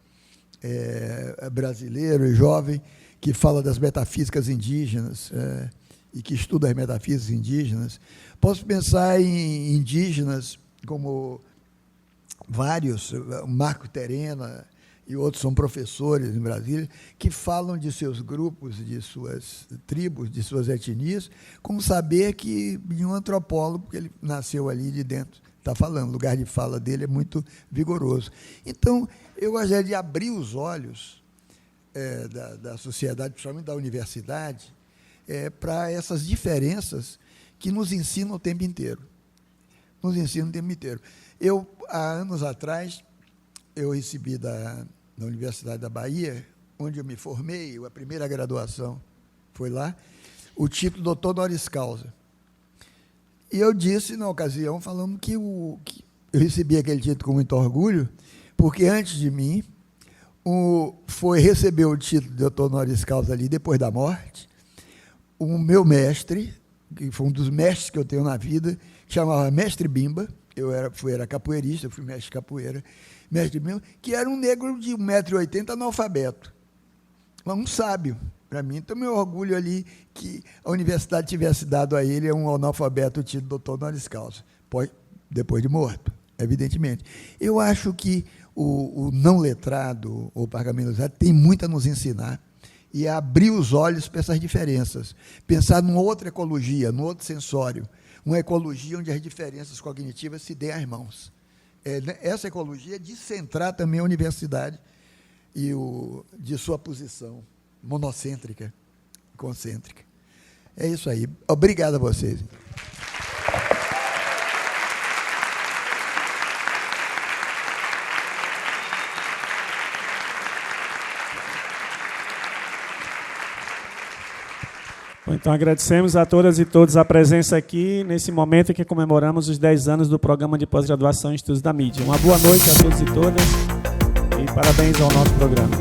brasileiro e jovem, que fala das metafísicas indígenas e que estuda as metafísicas indígenas. Posso pensar em indígenas como vários, Marco Terena e outros são professores em Brasília, que falam de seus grupos, de suas tribos, de suas etnias, como saber que de um antropólogo, porque ele nasceu ali de dentro, está falando, o lugar de fala dele é muito vigoroso. Então, eu gostaria de abrir os olhos da sociedade, principalmente da universidade, para essas diferenças que nos ensinam o tempo inteiro. Nos ensinam o tempo inteiro. Eu, há anos atrás, eu recebi da Universidade da Bahia, onde eu me formei, a primeira graduação foi lá, o título doutor honoris causa. E eu disse, na ocasião, falando que eu recebi aquele título com muito orgulho, porque antes de mim, recebeu o título de doutor honoris causa ali, depois da morte, o meu mestre, que foi um dos mestres que eu tenho na vida, que chamava Mestre Bimba, eu era capoeirista, eu fui mestre de capoeira, mestre Bimba, que era um negro de 1,80 m analfabeto, um sábio para mim. Então, meu orgulho ali que a universidade tivesse dado a ele um analfabeto o título de doutor honoris causa, depois de morto, evidentemente. Eu acho que o não letrado, ou pergaminizado, tem muito a nos ensinar e a abrir os olhos para essas diferenças, pensar numa outra ecologia, num outro sensório, uma ecologia onde as diferenças cognitivas se dêem às mãos. Essa ecologia é descentrar também a universidade e de sua posição monocêntrica, concêntrica. É isso aí. Obrigado a vocês. Então, agradecemos a todas e todos a presença aqui, nesse momento em que comemoramos os 10 anos do Programa de Pós-Graduação em Estudos da Mídia. Uma boa noite a todos e todas e parabéns ao nosso programa.